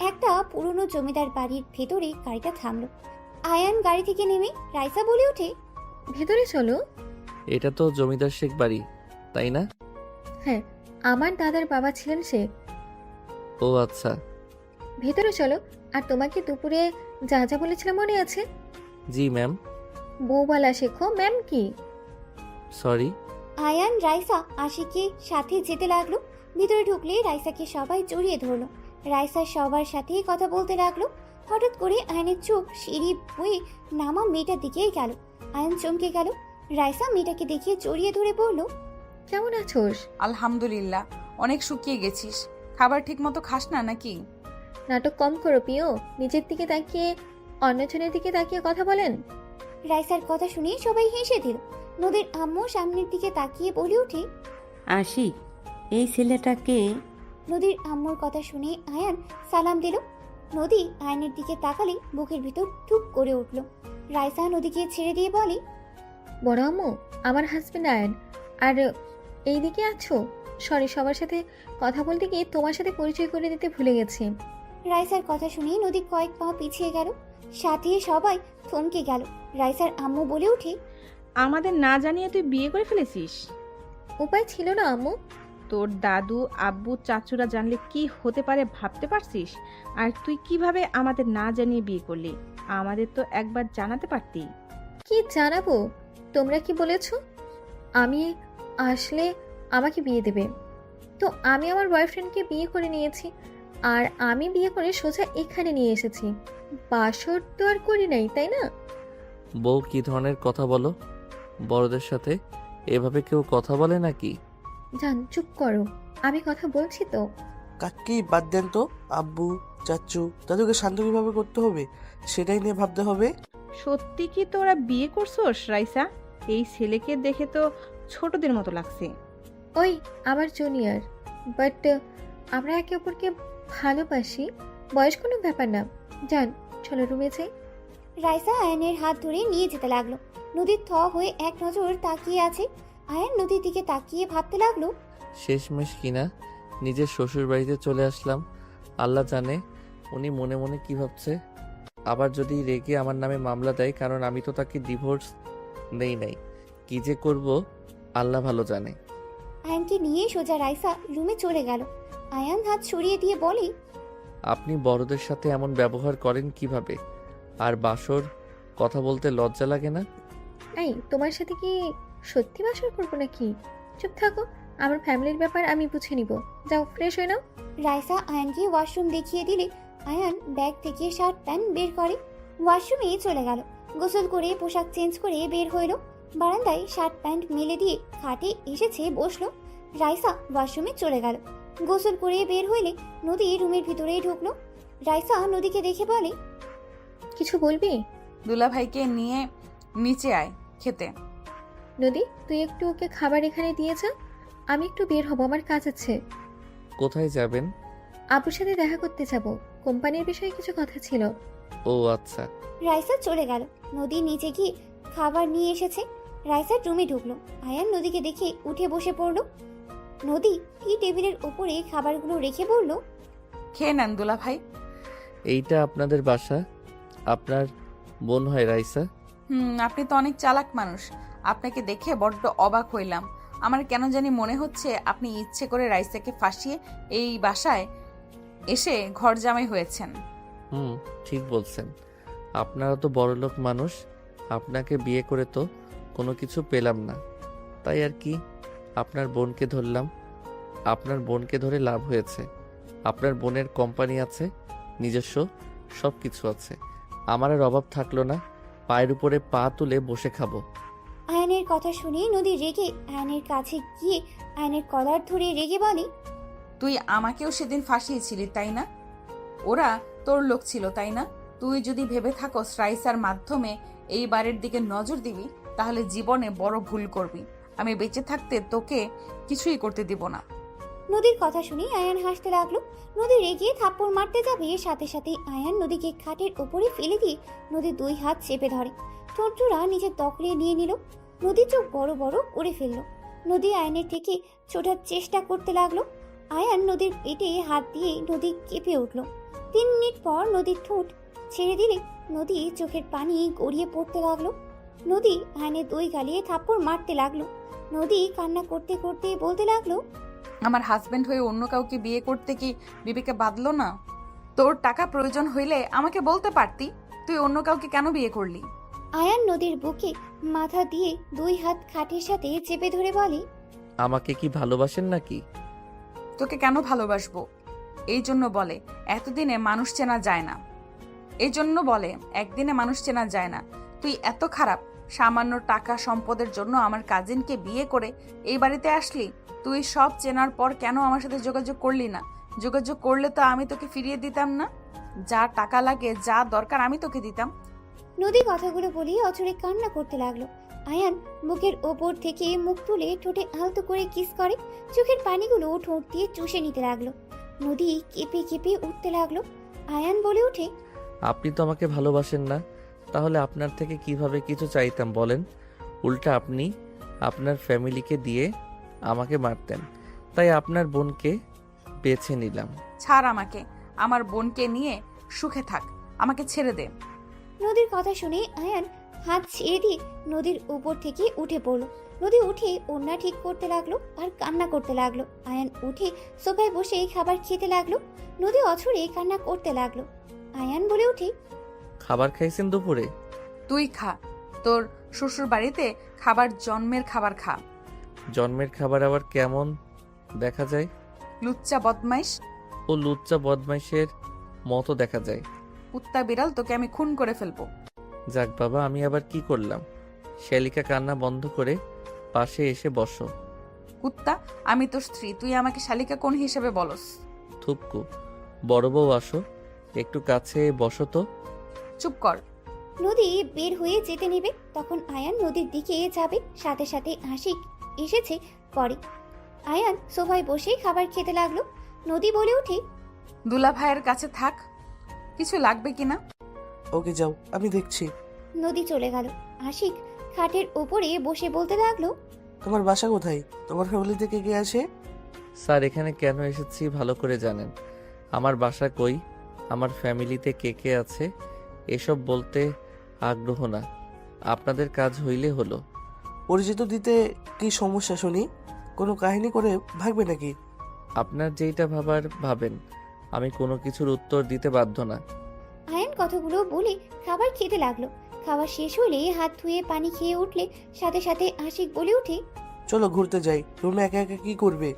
একটা পুরনো জমিদার বাড়ির ভেতরে গাড়িটা থামলো। আয়ান গাড়ি থেকে নেমে রাইসা বলে ওঠে, ভেতরে চলো। এটা তো জমিদার শেখ বাড়ি, তাই না? হ্যাঁ, আমার দাদার বাবা ছিলেন সে। ও আচ্ছা। ভেতরে চলো। আর তোমাকে দুপুরে যা যা বলেছিলাম মনে আছে? জি ম্যাম। বউবালা শেখো। ম্যাম কি? সরি। আয়ান রাইসা আশিকের সাথে যেতে লাগলো। ভিতরে ঢুকলে রাইসাকে সবাই জড়িয়ে ধরলো। রাইসা সবার সাথে কথা বলতে লাগলো। হঠাৎ করে আয়নের চোখ সিঁড়ি বয়ে নামা মেয়েটার দিকেই গেল। আয়ন চমকে গেল। রাইসা মেয়েটাকে দেখিয়ে জড়িয়ে ধরে বলল, কেমন আছোস? আলহামদুলিল্লাহ। অনেক শুকিয়ে গেছিস। খাবার ঠিক মতো খাস না নাকি? নাটক কম করো প্রিয়। নিজের দিকে তাকিয়ে অন্যজনের দিকে তাকিয়ে কথা বলেন। রাইসার কথা শুনে সবাই হেসে দিল। নদীর আম্মু সামনের দিকে তাকিয়ে বলে ওঠে, আশিক, এই ছেলেটাকে। নদীর আম্মুর কথা শুনে আয়ান সালাম দিল। নদী আয়নের দিকে তাকালে বুকের ভিতর টুক করে উঠল। রাইসা নদীকে ছেড়ে দিয়ে বলে, বড় আম্মু, আমার হাজবেন্ড আয়ান। আর এই দিকে আছো? সরি, সবার সাথে কথা বলতে গিয়ে তোমার সাথে পরিচয় করে দিতে ভুলে গেছি। রাইসার কথা শুনে নদী কয়েক পা পিছিয়ে গেল। সাথে সবাই থমকে গেল। রাইসার আম্মু বলে ওঠে, আমাদের না জানিয়ে তুই বিয়ে করে ফেলেছিস? উপায় ছিল না আম্মু। তোর দাদু, আব্বু, চাচুরা জানলে কি হতে পারে ভাবতে পারছিস? আর তুই কিভাবে আমাদের না জানিয়ে বিয়ে করলি? আমাদের তো একবার জানাতে পারতি। কি জানাবো? তোমরা কি বলেছো আমি আসলে আমাকে বিয়ে দেবে? তো আমি আমার বয়ফ্রেন্ডকে বিয়ে করে নিয়েছি। আর আমি বিয়ে করে সোজা এখানে নিয়ে এসেছি। বাসর তো আর করি নাই, তাই না? বউ কি ধরনের কথা বলো? বড়দের সাথে এভাবে কেউ কথা বলে নাকি? জান, চুপ করো। আমি কথা বলছি তো। কাকি বাদ দেন তো। আব্বু, চাচু, দাদুকে শান্ত কিভাবে করতে হবে সেটাই নিয়ে ভাবতে হবে। সত্যি কি তোরা বিয়ে করছোস রাইসা? এই ছেলেকে দেখে তো ছোটদের মতো লাগছে। ওই আমার জুনিয়র, বাট আমরা একে অপরকে ভালোবাসি। বয়স কোনো ব্যাপার না। জান, চলো রুমে যাই। রাইসা আয়নের হাত ধরে নিয়ে যেতে লাগলো। নদীর থ হয়ে এক নজর তাকিয়ে আছে। আয়ান নদীর দিকে তাকিয়ে ভাবতে লাগলো, শেষমেশ কিনা নিজের শ্বশুর বাড়িতে চলে আসলাম। আল্লাহ জানে উনি মনে মনে কি ভাবছে। আবার যদি রেগে আমার নামে মামলা দেয়, কারণ আমি তো তাকে ডিভোর্স নেই নাই। কি যে করব আল্লাহ ভালো জানে। আয়ানকে নিয়ে সোজা রাইসা রুমে চলে গেল। আয়ান হাত সরিয়ে দিয়ে বলে, আপনি বড়দের সাথে এমন ব্যবহার করেন কিভাবে? আর বাসর কথা বলতে লজ্জা লাগে না? এই, তোমার সাথে কি সত্যি বাসর করবো নাকি? চুপ থাকো। আমার ফ্যামিলির ব্যাপার আমি বুঝে নিব। যাও, ফ্রেশ হয়ে নাও। রাইসা আয়ানকে ওয়াশরুম দেখিয়ে দিলে আয়ান ব্যাগ থেকে শার্ট প্যান্ট বের করে ওয়াশরুমে চলে গেল। গোসল করে পোশাক চেঞ্জ করে বের হইল। বারান্দায় শার্ট প্যান্ট মেলে দিয়ে খাটে এসেছে বসলো। রাইসা ওয়াশরুমে চলে গেল। গোসল করে বের হইলে নদী রুমের ভিতরেই ঢুকলো। রাইসা নদীকে দেখে বলে, কিছু বলবি? দুলাভাইকে নিয়ে নিচে আয় খেতে। নদী, তুই একটু ওকে খাবার এখানে দিয়ে যা। আমি একটু বের হব, আমার কাজ আছে। কোথায় যাবেন? আব্বুর সাথে দেখা করতে যাব, কোম্পানির বিষয়ে কিছু কথা ছিল। ও আচ্ছা। রাইসা চলে গেল। নদী নিচে গিয়ে খাবার নিয়ে এসেছে। রাইসা রুমে ঢুকলো। আয়ান নদীকে দেখে উঠে বসে পড়লো। নদী টি টেবিলের উপরে খাবারগুলো রেখে বলল, খেয়ে নেন দুলা ভাই। এইটা আপনাদের বাসা? আপনার বোন হয় রাইসা? আপনি তো অনেক চালাক মানুষ। আপনাকে দেখে বড্ড অবাক হইলাম। আমার কেন জানি মনে হচ্ছে আপনি ইচ্ছে করে রাইসাকে ফাঁসিয়ে এই বাসায় এসে ঘর জামাই হয়েছেন। ঠিক বলছেন। আপনারা তো বড়লোক মানুষ, আপনাকে বিয়ে করে তো কোনো কিছু পেলাম না, তাই আর কি আপনার বোনকে ধরলাম। আপনার বোনকে ধরে লাভ হয়েছে। আপনার বোনের কোম্পানি আছে, নিজস্ব সব কিছু আছে। আমার আর অভাব থাকলো না, পায়ের উপরে পা তুলে বসে খাবো। আয়নের কথা শুনে নদী রেগে আয়নের কাছে গিয়ে আয়নের কলার ধরে রেগে বলে, তুই আমাকেও সেদিন ফাঁসিয়েছিলি তাই না? ওরা তোর লোক ছিল তাই না? তুই যদি ভেবে থাকোস রাইসার মাধ্যমে এই বাড়ির দিকে নজর দিবি, তাহলে জীবনে বড় ভুল করবি। আমি বেঁচে থাকতে তোকে কিছুই করতে দিব না। নদীর কথা শুনে আয়ান হাসতে লাগলো। নদী রেগে থাপ্পড় মারতে যাবে, সাথে সাথেই আয়ান নদীকে খাটের উপরে ফেলে দিয়ে নদীর 2 হাত চেপে ধরে, ঠোঁটজোড়া নিজের দখলে নিয়ে নিল। নদী চোখ বড় বড় করে ফেলল। নদী আয়নের থেকে ছোটার চেষ্টা করতে লাগলো। আয়ান নদীর পেটে হাত দিয়ে নদী কেঁপে উঠল। 3 মিনিট পর নদীর ঠোঁট ছেড়ে দিলে নদী চোখের পানি গড়িয়ে পড়তে লাগলো। নদী আয়নের 2 গালে থাপ্পড় মারতে লাগলো। নদী কান্না করতে করতে বলতে লাগলো, আমার হাজবেন্ড হয়ে অন্য কাউকে বিয়ে করতে কি বিবেকে বাঁধলো না? তোর টাকা প্রয়োজন হইলে আমাকে বলতে পারতি, তুই অন্য কাউকে কেন বিয়ে করলি? আয়ান নদীর বুকে মাথা দিয়ে 2 হাত খাটের সাথে চেপে ধরে বলে, আমাকে কি ভালোবাসেন নাকি? তোকে কেন ভালোবাসবো? এই জন্য বলে এতদিনে মানুষ চেনা যায় না। এই জন্য বলে একদিনে মানুষ চেনা যায় না। তুই এত খারাপ, সামান্য টাকা সম্পদের জন্য আমার কাজিনকে বিয়ে করে এই বাড়িতে আসলি। তুই সব চেনার পর কেন আমার সাথে যোগাযোগ করলি না? যোগাযোগ করলে তো আমি তোকে ফিরিয়ে দিতাম না? যা টাকা লাগে, যা দরকার আমি তোকে দিতাম। নদী কথাগুলো বলে অচরে কান্না করতে লাগলো। আয়ান বুকের ওপর থেকে মুখ তুলে ঠোঁটে আলতো করে কিস করে, চোখের পানিগুলো ঠোঁট দিয়ে চুষে নিতে লাগলো। নদী কেঁপে কেঁপে উঠতে লাগলো। আয়ান বলে ওঠে, আপনি তো আমাকে ভালোবাসেন না, তাহলে আপনার থেকে কিভাবে কিছু চাইতাম বলেন? উল্টা আপনি আপনার ফ্যামিলিকে দিয়ে আমাকে মারতেন, তাই আপনার বোনকে বেছে নিলাম। ছাড় আমাকে, আমার বোনকে নিয়ে সুখে থাক, আমাকে ছেড়ে দে। নদীর কথা শুনে আয়ান হাত ছেড়ে দিয়ে নদীর উপর থেকে উঠে পড়লো। নদী উঠে ওড়না ঠিক করতে লাগলো আর কান্না করতে লাগলো। আয়ান উঠে সোফায় বসে খাবার খেতে লাগলো। নদী অছরে কান্না করতে লাগলো। আয়ান বলে ওঠে, খাবার খাইছেন দুপুরে? তুই খা, তোর শ্বশুর বাড়িতে খাবার জন্মের খাবার খা। জন্মের খাবার আবার কেমন দেখা যায়? লুচ্চা বদমাইশ। ও লুচ্চা বদমাইশের মতো দেখা যায়। কুত্তা বিড়াল, তোকে আমি খুন করে ফেলবো। যাক বাবা, আমি আবার কি করলাম? শ্যালিকা কান্না বন্ধ করে পাশে এসে বসো। কুত্তা, আমি তোর স্ত্রী, তুই আমাকে শালিকা কোন হিসেবে বলস? থুপকু, বড় বউ আসো, একটু কাছে বসো তো। চুপ কর। নদী বের হয়ে যেতে নেবে, তখন আয়ান নদীর দিকে যাবে। সাথে সাথে আশিক এসেছে পরে। আয়ান সোফায় বসে খাবার খেতে লাগলো। নদী বলে ওঠে, দুলা ভাইয়ের কাছে থাক, কিছু লাগবে কিনা। ওকে যাও, আমি দেখছি। নদী চলে গেল। আশিক খাটের ওপরে বসে বলতে লাগলো, তোমার বাসা কোথায়? তোমার ফ্যামিলি থেকে কে আছে? স্যার, এখানে কেন এসেছি ভালো করে জানেন। আমার বাসা কই, আমার ফ্যামিলিতে কে কে আছে এসব বলতে আগ্রহ না, আপনাদের কাজ হইলে হলো। পরিচিত দিতে কি সমস্যা শুনি? কোনো কাহিনী করে ভাগবে নাকি? আপনার যেইটা ভাবার ভাবেন, আমি কোনো কিছুর উত্তর দিতে বাধ্য না। আয়ান কথাগুলো বলে খাবার খেতে লাগলো। খাবার শেষ হলে হাত ধুয়ে পানি খেয়ে উঠলে সাথে সাথে আশিক বলে ওঠে, চলো ঘুরতে যাই। রুমে একা একা কি করবে?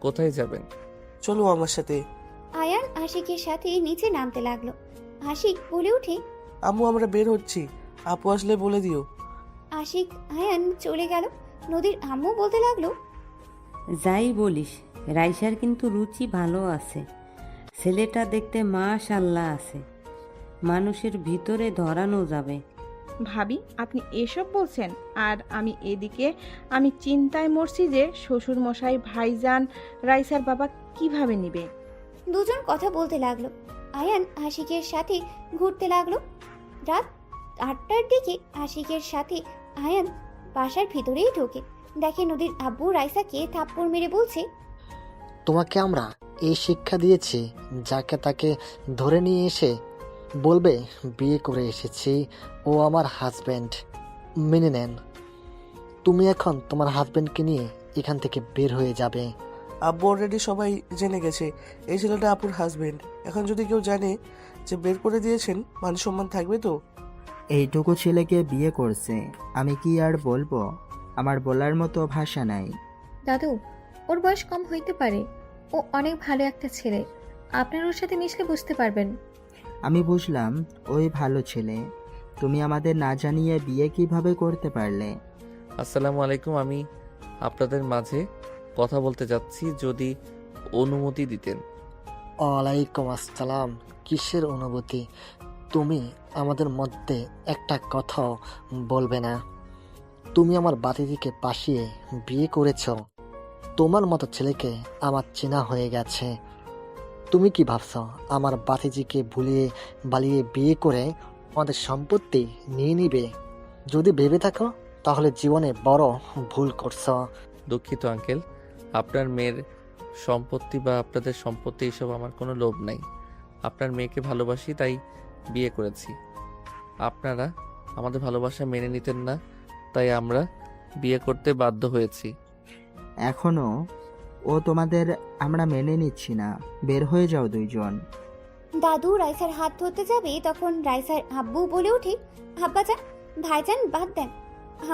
কোথায় যাবেন? চলো আমার সাথে। আয়ান আশিকের সাথে নিচে নামতে লাগলো। আশিক বলে ওঠে, আম্মু আমরা বের হচ্ছি, আপু আসলে বলে দিও। আশিক আয়ান চলে গেল। নদীর আম্মু বলতে লাগলো, যাই বলিস, রাইসার কিন্তু রুচি ভালো আছে। ছেলেটা দেখতে মাশাআল্লাহ আছে, মানুষের ভিতরে ধরানো যাবে। ভাবি আপনি এসব বলছেন, আর আমি এদিকে আমি চিন্তায় মরছি যে শ্বশুর মশাই, ভাইজান, রাইসার বাবা কিভাবে নিবে। দুজন কথা বলতে লাগলো। আয়ান আশিকের সাথে ঘুরতে লাগলো। রাত 8টার দিকে আশিকের সাথে আয়ান বাসার ভিতরেই ঢোকে। দেখে নদীর আব্বু রাইসাকে থাপ্পড় মেরে বলছে, তোমাকে আমরা এই শিক্ষা দিয়েছি, যাকে তাকে ধরে নিয়ে এসে বলবে বিয়ে করে এসেছি, ও আমার হাজব্যান্ড, মেনে নেন। তুমি এখন তোমার হাজব্যান্ডকে নিয়ে এখান থেকে বের হয়ে যাবে। আব্বু অলরেডি সবাই জেনে গেছে এই ছেলেটা আপুর হাজবেন্ড। এখন যদি কেউ জানে যে বের করে দিয়েছেন, মান সম্মান থাকবে তো? এইটুকু ছেলেকে বিয়ে করছে, আমি কি আর বলবো? আমার বলার মতো ভাষা নাই। দাদু, ওর বয়স কম হইতে পারে, ও অনেক ভালো একটা ছেলে। আপনার ওর সাথে মিশলে বুঝতে পারবেন। আমি বুঝলাম ওই ভালো ছেলে, তুমি আমাদের না জানিয়ে বিয়ে কিভাবে করতে পারলে? আসসালামু আলাইকুম, আমি আপনাদের মাঝে কথা বলতে যাচ্ছি, যদি অনুমতি দিতেন। ওয়ালাইকুম আসসালাম। কিসের অনুভূতি? তুমি আমাদের মধ্যে একটা কথাও বলবে না? তুমি আমার বাতিদিকে পাশিয়ে বিয়ে করেছ। তোমার মতো ছেলেকে আমার চেনা হয়ে গেছে। তুমি কি ভাবছ আমার বাতিজিকে ভুলিয়ে বালিয়ে বিয়ে করে আমাদের সম্পত্তি নিয়ে নিবে? যদি ভেবে থাকো তাহলে জীবনে বড় ভুল করছ। দুঃখিত আঙ্কেল, আপনার মেয়ের সম্পত্তি বা আপনাদের সম্পত্তি এসব আমার কোনো লোভ নাই। আপনার মেয়েকে ভালোবাসি, তাই বিয়ে করেছি। আপনারা আমাদের ভালোবাসা মেনে নিতেন না, তাই আমরা বিয়ে করতে বাধ্য হয়েছি। এখনো ও তোমাদের আমরা মেনে নিচ্ছি না, বের হয়ে যাও দুইজন। দাদু রাইসার হাত ধরতে যাবে, তখন রাইসার আব্বু বলে ওঠে, আব্বাজান, ভাইজান বাদ দেন।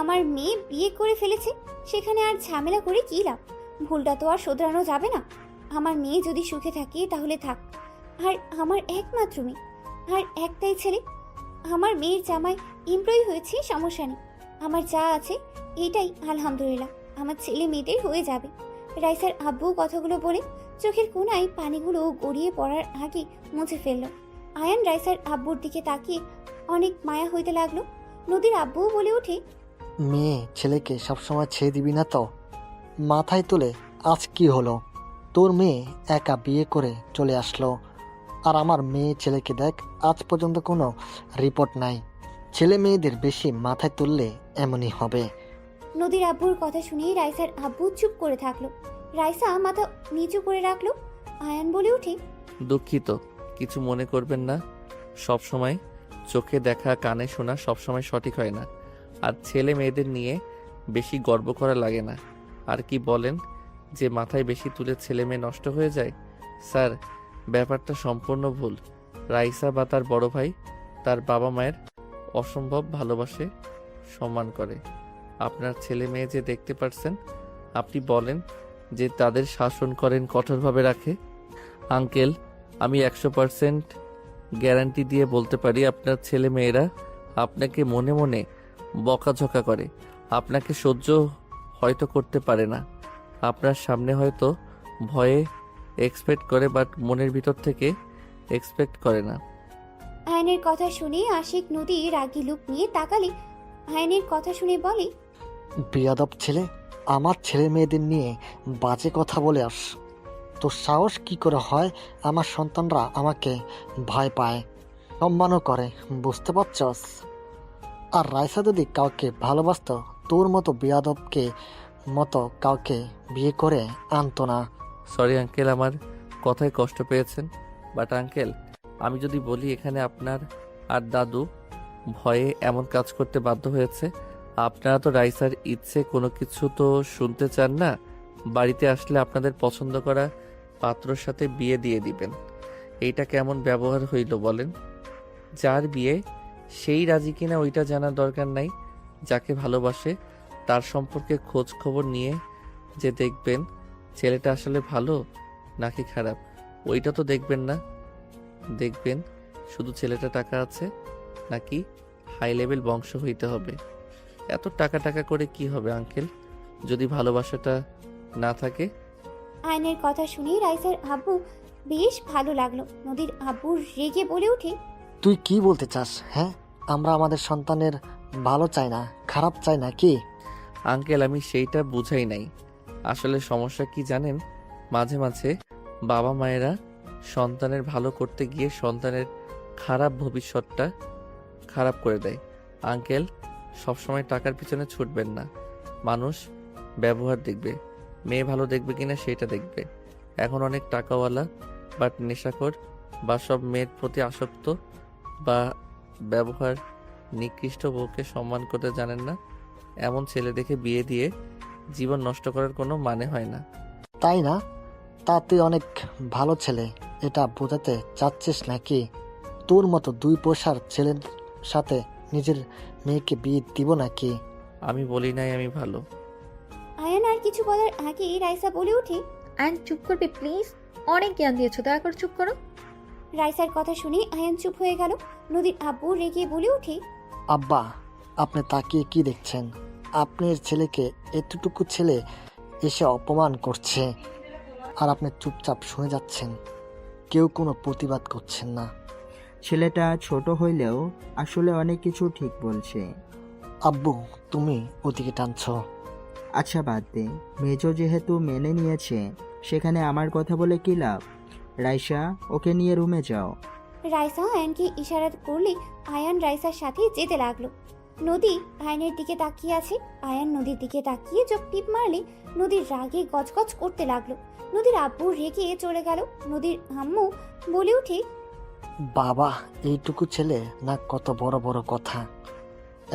আমার মেয়ে বিয়ে করে ফেলেছে, সেখানে আর ঝামেলা করে কি লাভ? ভুলটা তো আর শোধরানো যাবে না। আমার মেয়ে যদি সুখে থাকে তাহলে থাক। আর আমার একমাত্র মেয়ে, আর একটাই ছেলে। আমার মেয়ের জামাই এমপ্লয়ি হয়েছে, সমস্যা নেই। আমার যা আছে এটাই আলহামদুলিল্লাহ, আমার ছেলে মেয়েদের হয়ে যাবে। রাইসার আব্বু কথাগুলো বলে চোখের কোণায় পানিগুলো গড়িয়ে পড়ার আগে মুছে ফেলল। আয়ান রাইসার আব্বুর দিকে তাকিয়ে অনেক মায়া হইতে লাগলো। নদীর আব্বু বলে ওঠে, মেয়ে ছেলেকে সবসময় ছেড়ে দিবি না তো? মাথায় তুলে আজ কি হলো? তোর মেয়ে একা বিয়ে করে চলে আসলো, আর আমার মেয়ে ছেলেকে দেখ, আজ পর্যন্ত কোনো রিপোর্ট নাই। ছেলে মেয়েদের বেশি মাথায় তুললে এমনই হবে। নদীর আব্বুর কথা শুনেই রাইসার আব্বু চুপ করে থাকলো। রাইসা মাথা নিচু করে রাখলো। আয়ান বলে ওঠে, দুঃখিত, কিছু মনে করবেন না। সব সময় চোখে দেখা কানে শোনা সবসময় সঠিক হয় না, আর ছেলে মেয়েদের নিয়ে বেশি গর্ব করা লাগে না। আর কি বলেন যে মাথায় বেশি তুলে ছেলে মেয়ে নষ্ট হয়ে যায়? স্যার, ব্যাপারটা সম্পূর্ণ ভুল। রাইসা বা তার বড় ভাই তার বাবা মায়ের অসম্ভব ভালোবাসে, সম্মান করে। আপনার ছেলে মেয়ে যে দেখতে পারছেন, আপনি বলেন যে তাদের শাসন করেন, কঠোরভাবে রাখে। আঙ্কেল, আমি 100% গ্যারান্টি দিয়ে বলতে পারি আপনার ছেলে মেয়েরা আপনাকে মনে মনে বকাঝকা করে। আপনাকে সহ্য হয়তো করতে পারে না, আপনার সামনে হয়তো ভয়ে এক্সপেক্ট করে, বাট মনের ভিতর থেকে এক্সপেক্ট করে না। আয়নের কথা শুনে আশিক নদী রাগী লুক নিয়ে তাকালে আয়নের কথা শুনে বলে, বিয়াদব ছেলে, আমার ছেলে মেয়েদের নিয়ে বাজে কথা বলে আস। তোর সাহস কি করে হয়? আমার সন্তানরা আমাকে ভয় পায়, সম্মানও করে, বুঝতে পারছস? আর রাইসা যদি কাউকে ভালোবাসতো, তোর মতো বিয়াদবকে মতো কাউকে বিয়ে করে আনতো না। সরি আঙ্কেল, আমার কথায় কষ্ট পেয়েছেন, বাট আঙ্কেল, আমি যদি বলি এখানে আপনার আর দাদু ভয়ে এমন কাজ করতে বাধ্য হয়েছে, আপনারা তো রাইসার ইচ্ছে কোনো কিছু তো শুনতে চান না। বাড়িতে আসলে আপনাদের পছন্দ করা পাত্রর সাথে বিয়ে দিয়ে দিবেন। এইটা কেমন ব্যবহার হইল বলেন? যার বিয়ে সেই রাজি কিনা ওইটা জানার দরকার নাই। যাকে ভালোবাসে তার সম্পর্কে খোঁজ খবর নিয়ে যে দেখবেন ছেলেটা আসলে ভালো নাকি খারাপ, ওইটা তো দেখবেন না। দেখবেন শুধু ছেলেটা টাকা আছে নাকি হাই লেভেল বংশ হইতে হবে। এত টাকা টাকা করে কি হবে আঙ্কেল, যদি ভালোবাসাটা না থাকে? আয়নের কথা শুনে রাইসার আব্বু বেশ ভালো লাগলো। নদীর আব্বু রেগে বলে ওঠে, তুই কি বলতে চাস? হ্যাঁ, আমরা আমাদের সন্তানের ভালো চাই না, খারাপ চাই না কি? আঙ্কেল আমি সেইটা বুঝাই নাই। আসলে সমস্যা কি জানেন, মাঝে মাঝে বাবা মায়েরা সন্তানের ভালো করতে গিয়ে সন্তানের খারাপ ভবিষ্যৎটা খারাপ করে দেয়। আঙ্কেল সবসময় টাকার পিছনে ছুটবেন না। মানুষ ব্যবহার দেখবে, মেয়ে ভালো দেখবে কিনা সেটা দেখবে। এখন অনেক টাকাওয়ালা বাট নেশাখোর বা সব মেয়ের প্রতি আসক্ত বা ব্যবহার নিকৃষ্ট বউকে সম্মান করতে জানেন না, এমন ছেলে দেখে বিয়ে দিয়ে জীবন নষ্ট করার কোনো মানে হয় না। তাই না? তা তুই অনেক ভালো ছেলে, এটা বোঝাতে চাচ্ছিস নাকি? তোর মতো দুই পয়সার ছেলের সাথে নিজের মেয়েকে বিয়ে দিব নাকি? আমি বলি নাই আমি ভালো। আয়ান আর কিছু বলার আগেই রাইসা বলে ওঠে, অ্যান্ড চুপ করবে প্লিজ, অনেক জ্ঞান দিয়েছো, দয়া করে চুপ করো। রাইসার কথা শুনে আয়ান চুপ হয়ে গেল। নদীর আব্বু রেগে বলে ওঠে, আব্বা, আপনি তাকিয়ে কি দেখছেন? আপনার ছেলেকে এতটুকু ছেলে এসে অপমান করছে আর আপনি চুপচাপ শুনে যাচ্ছেন, কেউ কোনো প্রতিবাদ করছেন না। ছেলেটা ছোট হইলেও আসলে অনেক কিছু ঠিক বলছে। আব্বু, তুমি ওদিকে টানছো। আচ্ছা বাদ দে, মেজো যেহেতু মেনে নিয়েছে সেখানে আমার কথা বলে কি লাভ? রাইসা, ওকে নিয়ে রুমে যাও। রাইসা আয়ানকে ইশারা করলে আয়ান রাইসার সাথে যেতে লাগলো। নদী আয়ানের দিকে তাকিয়ে আছে। আয়ান নদীর দিকে তাকিয়ে চোখ টিপ মারলে নদীর রাগে গজগজ করতে লাগলো। নদীর আব্বু রেগে চলে গেল। নদীর আম্মু বলে উঠে, বাবা, এইটুকু ছেলে না কত বড় বড় কথা।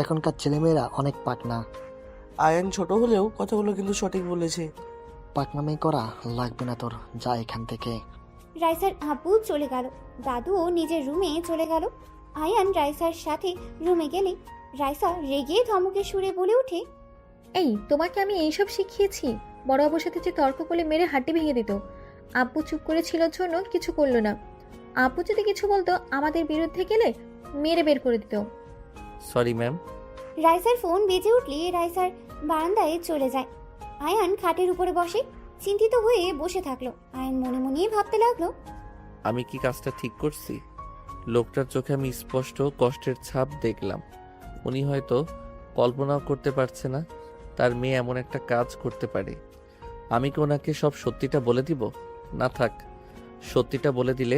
এখনকার ছেলেমেয়েরা অনেক পাকনা। আয়ান ছোট হলেও কথাগুলো কিন্তু সঠিক বলেছে। পাকনামি করা লাগবে না তোর, যা এখান থেকে। রাইসার আব্বু চলে গেল। দাদুও নিজের রুমে চলে গেল। আয়ান রাইসার সাথে রুমে গেলে রাইসা রেগে ধমকে সুরে বলে ওঠে, এই তোমাকে আমি এইসব শিখিয়েছি? বড় আব্বুর সাথে যে তর্ক করলে মেরে হাড্ডি ভেঙে দিত। আব্বু চুপ করেছিল জন্য কিছু করলো না। আব্বু যদি কিছু বলতো আমাদের বিরুদ্ধে গেলে মেরে বের করে দিত। Sorry ma'am. রাইসার ফোন বেজে উঠলে রাইসার বারান্দায় চলে যায়। আয়ান খাটের উপরে বসে চিন্তিত হয়ে বসে থাকলো। আয়ান মনে মনে ভাবতে লাগলো, আমি কি কাজটা ঠিক করছি? লোকটার চোখে আমি স্পষ্ট কষ্টের ছাপ দেখলাম। উনি হয়তো কল্পনাও করতে পারছে না তার মেয়ে এমন একটা কাজ করতে পারে। আমি কি ওনাকে সব সত্যিটা বলে দিব? না থাক, সত্যিটা বলে দিলে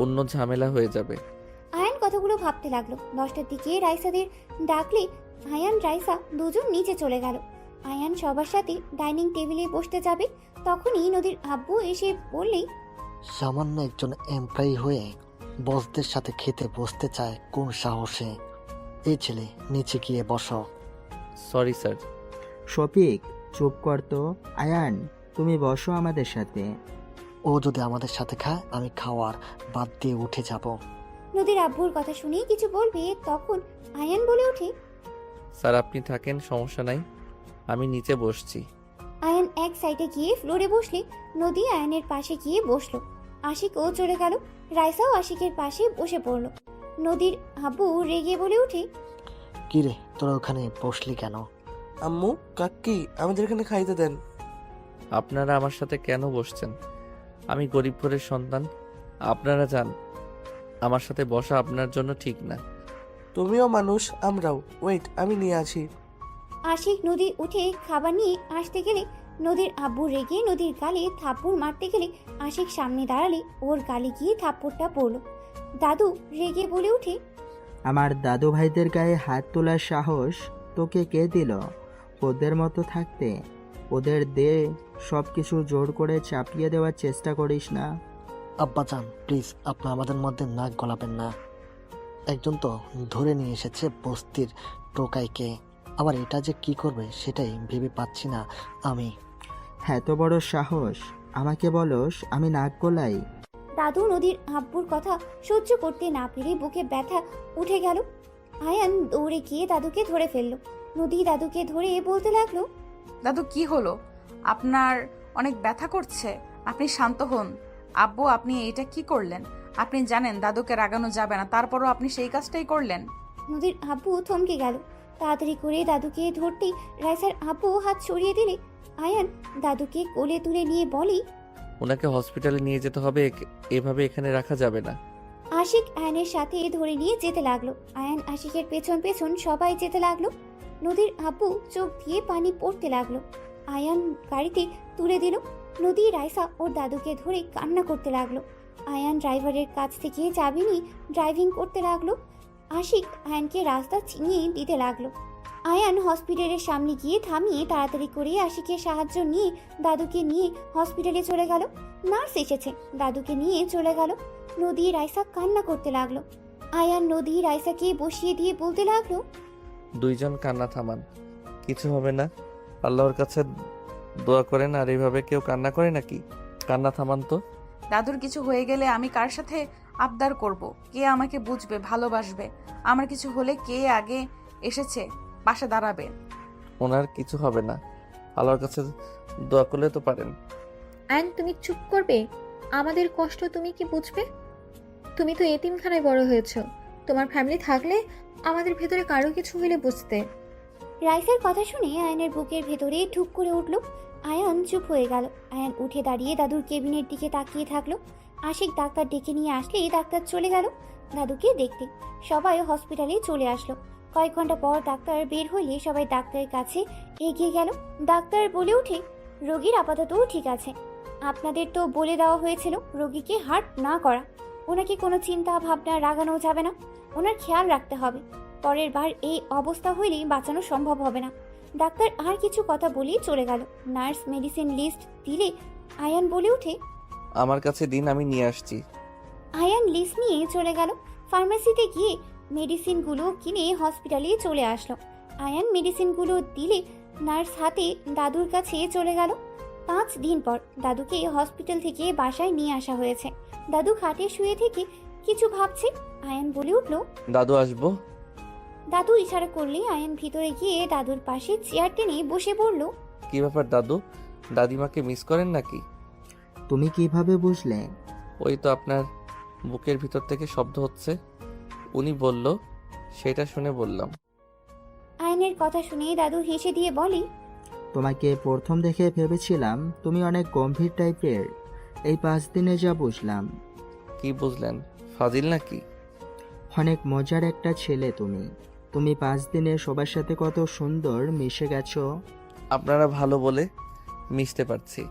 অন্য ঝামেলা হয়ে যাবে। আয়ান কথাগুলো ভাবতে লাগলো। 10টার দিকে রাইসাদের ডাকলে আয়ান রাইসা দুজন নিচে চলে গেল। আয়ান সবার সাথে ডাইনিং টেবিলে বসতে যাবে, তখনই নদীর আব্বু এসে বললেই, সামান্য একজন এমপ্লয়ি হয়ে বসদের সাথে খেতে বসতে চায় কোন সাহসে? এই ছেলে, নিচে গিয়ে বসো। Sorry sir. শফিক, চুপ কর তো। আয়ান, তুমি বসো আমাদের সাথে। ও যদি আমাদের সাথে খায়, আমি খাওয়ার বাদ দিয়ে উঠে যাব। নদীর আব্বুর কথা শুনে কিছু বলবে, তখন আয়ান বলে ওঠে, স্যার আপনি থাকেন, সমস্যা নাই, আমি নিচে বসছি। আয়ান এক সাইডে গিয়ে ফ্লোরে বসলে নদী আয়ানের পাশে গিয়ে বসলো। আশিকও চলে গেল। রাইসাও আশিকের পাশে বসে পড়লো। নদীর আব্বু রেগে বলে ওঠে, কিরে, তোরা ওখানে বসলি কেন? আম্মু, কাকি, আমাদের এখানে খাইতে দেন। আপনারা আমার সাথে কেন বসছেন? আমি গরিব ঘরের সন্তান। আপনারা যান, আমার সাথে বসা আপনার জন্য ঠিক না। তুমিও মানুষ, আমরাও। ওয়েট, আমি নিয়ে আছি। আশিক নদী উঠে খাবার নিয়ে আসতে গেলে নদীর আব্বু রেগে নদীর গালে থাপ্পড় মারতে গেলে আশিক সামনে দাঁড়ালে ওর গালে গিয়ে থাপ্পড়টা পড়লো। দাদু রেগে বলে ওঠে, আমার দাদু ভাইদের গায়ে হাত তোলার সাহস তোকে কে দিল? ওদের মতো থাকতে ওদের দে সব কিছু জোর করে চাপিয়ে দেওয়ার চেষ্টা করিস না। আব্বাজান, প্লিজ, আপনি আমাদের মধ্যে নাক গলাবেন না। একজন তো ধরে নিয়ে এসেছে বস্তির টোকাইকে, আবার এটা যে কি করবে সেটাই ভেবে পাচ্ছি না আমি। এত বড় সাহস, আমাকে বলস আমি নাক গলাই? দাদু নদীর আব্বুর কথা সহ্য করতে না পেরে বুকে ব্যথা উঠে গেল। আয়ান দৌড়ে গিয়ে দাদুকে ধরে ফেললো। নদী দাদুকে ধরে বলতে লাগলো, দাদু কি হলো? আপনার অনেক ব্যথা করছে, আপনি শান্ত হন। আব্বু, আপনি এটা কি করলেন? আপনি জানেন দাদুকে রাগানো যাবে না, তারপরও আপনি সেই কাজটাই করলেন। নদীর আব্বু থমকে গেল। তাড়াতাড়ি করে দাদুকে ধরতেই রাইসার আব্বু হাত সরিয়ে দিলে আয়ান দাদুকে কোলে তুলে নিয়ে বলি, ওনাকে হসপিটালে নিয়ে যেতে হবে, এভাবে এখানে রাখা যাবে না। আশিক আয়ানের সাথে ধরে নিয়ে যেতে লাগলো। আয়ান আশিকের পেছন পেছন সবাই যেতে লাগলো। নদীর আব্বু চোখ দিয়ে পানি পড়তে লাগলো। আয়ান গাড়িতে তুলে দিল। নদী রাইসা ওর দাদুকে ধরে কান্না করতে লাগলো। আয়ান ড্রাইভারের কাছ থেকে চাবি নিয়ে ড্রাইভিং করতে লাগলো। আশিক আয়ানকে রাস্তা চিনিয়ে দিতে লাগলো। আয়ান হসপিটালের সামনে গিয়ে থামিয়ে তাড়াতাড়ি করে আশিকের সাহায্য নিয়ে দাদুকে নিয়ে হসপিটালে চলে গেল। নার্স এসেছে, দাদুকে নিয়ে চলে গেল। নদী রাইসা কান্না করতে লাগলো। আয়ান নদী রাইসাকে বসিয়ে দিয়ে বলতে লাগলো, দুইজন কান্না থামান, কিছু হবে না। আল্লাহর কাছে দোয়া করেন। আর এইভাবে কেউ কান্না করে নাকি? কান্না থামান তো। দাদুর কিছু হয়ে গেলে আমি কার সাথে আবদার করব? কে আমাকে বুঝবে, ভালোবাসবে? আমার কিছু হলে কে আগে এসেছে পাশে দাঁড়াবে? ওনার কিছু হবে না, আল্লাহর কাছে দোয়া করলে তো পারেন। অ্যান্ড তুমি চুপ করবে? আমাদের কষ্ট তুমি কি বুঝবে? তুমি তো এতিমখানায় বড় হয়েছো। তোমার ফ্যামিলি থাকলে আমাদের ভেতরে কারো কিছু হলে বুঝতে। রাইসার কথা শুনে আয়ানের বুকের ভেতরে ঢুক করে উঠল। আয়ান চুপ হয়ে গেল। আয়ান উঠে দাঁড়িয়ে দাদুর কেবিনের দিকে তাকিয়ে থাকলো। আশিক ডাক্তার ডেকে নিয়ে আসলেই ডাক্তার চলে গেল দাদুকে দেখতে। সবাই হসপিটালে চলে আসলো। কয়েক ঘন্টা পর ডাক্তার বের হইলে সবাই ডাক্তারের কাছে এগিয়ে গেল। ডাক্তার বলে ওঠে, রোগীর আপাতত ঠিক আছে। আপনাদের তো বলে দেওয়া হয়েছিল রোগীকে হার্ট না করা। ওনাকে কোনো চিন্তা ভাবনা রাগানো যাবে না, ওনার খেয়াল রাখতে হবে। পরের বার এই অবস্থা হইলেই বাঁচানো সম্ভব হবে না। ডাক্তার আর কিছু কথা বলেই চলে গেল। নার্স মেডিসিন লিস্ট দিলে আয়ান বলে ওঠে, আমার কাছে দিন, আমি নিয়ে আসছি। আয়ান লিস্ট নিয়ে চলে গেল। ফার্মেসিতে গিয়ে মেডিসিনগুলো কিনে হসপিটালে চলে আসলো। আয়ান মেডিসিনগুলো দিলে নার্স হাতে দাদুর কাছে চলে গেল। 5 দিন পর দাদুকে হসপিটাল থেকে বাসায় নিয়ে আসা হয়েছে। দাদু খাটে শুয়ে থেকে কিছু ভাবছে। আয়ান বলে উঠল, দাদু আসবো। দাদু ইশারা করলেই আয়ান ভিতরে গিয়ে দাদুর পাশে চেয়ার টেনে বসে পড়ল। কি ব্যাপার দাদু, দাদিমাকে মিস করেন নাকি? তুমি কিভাবে বুঝলে? ওই তো আপনার বুকের ভিতর থেকে শব্দ হচ্ছে, উনি বলল, সেটা শুনে বললাম। আয়ানের কথা শুনে দাদু হেসে দিয়ে বলে, তোমাকে প্রথম দেখে ভেবেছিলাম তুমি অনেক গম্ভীর টাইপের। এই 5 দিনে যা বুঝলাম। কি বুঝলেন? ফাজিল নাকি? অনেক মজার একটা ছেলে তুমি। তুমি 5 দিনে সবার সাথে কত সুন্দর মিশে গেছো। আপনারা ভালো বলে মিশতে পারছি,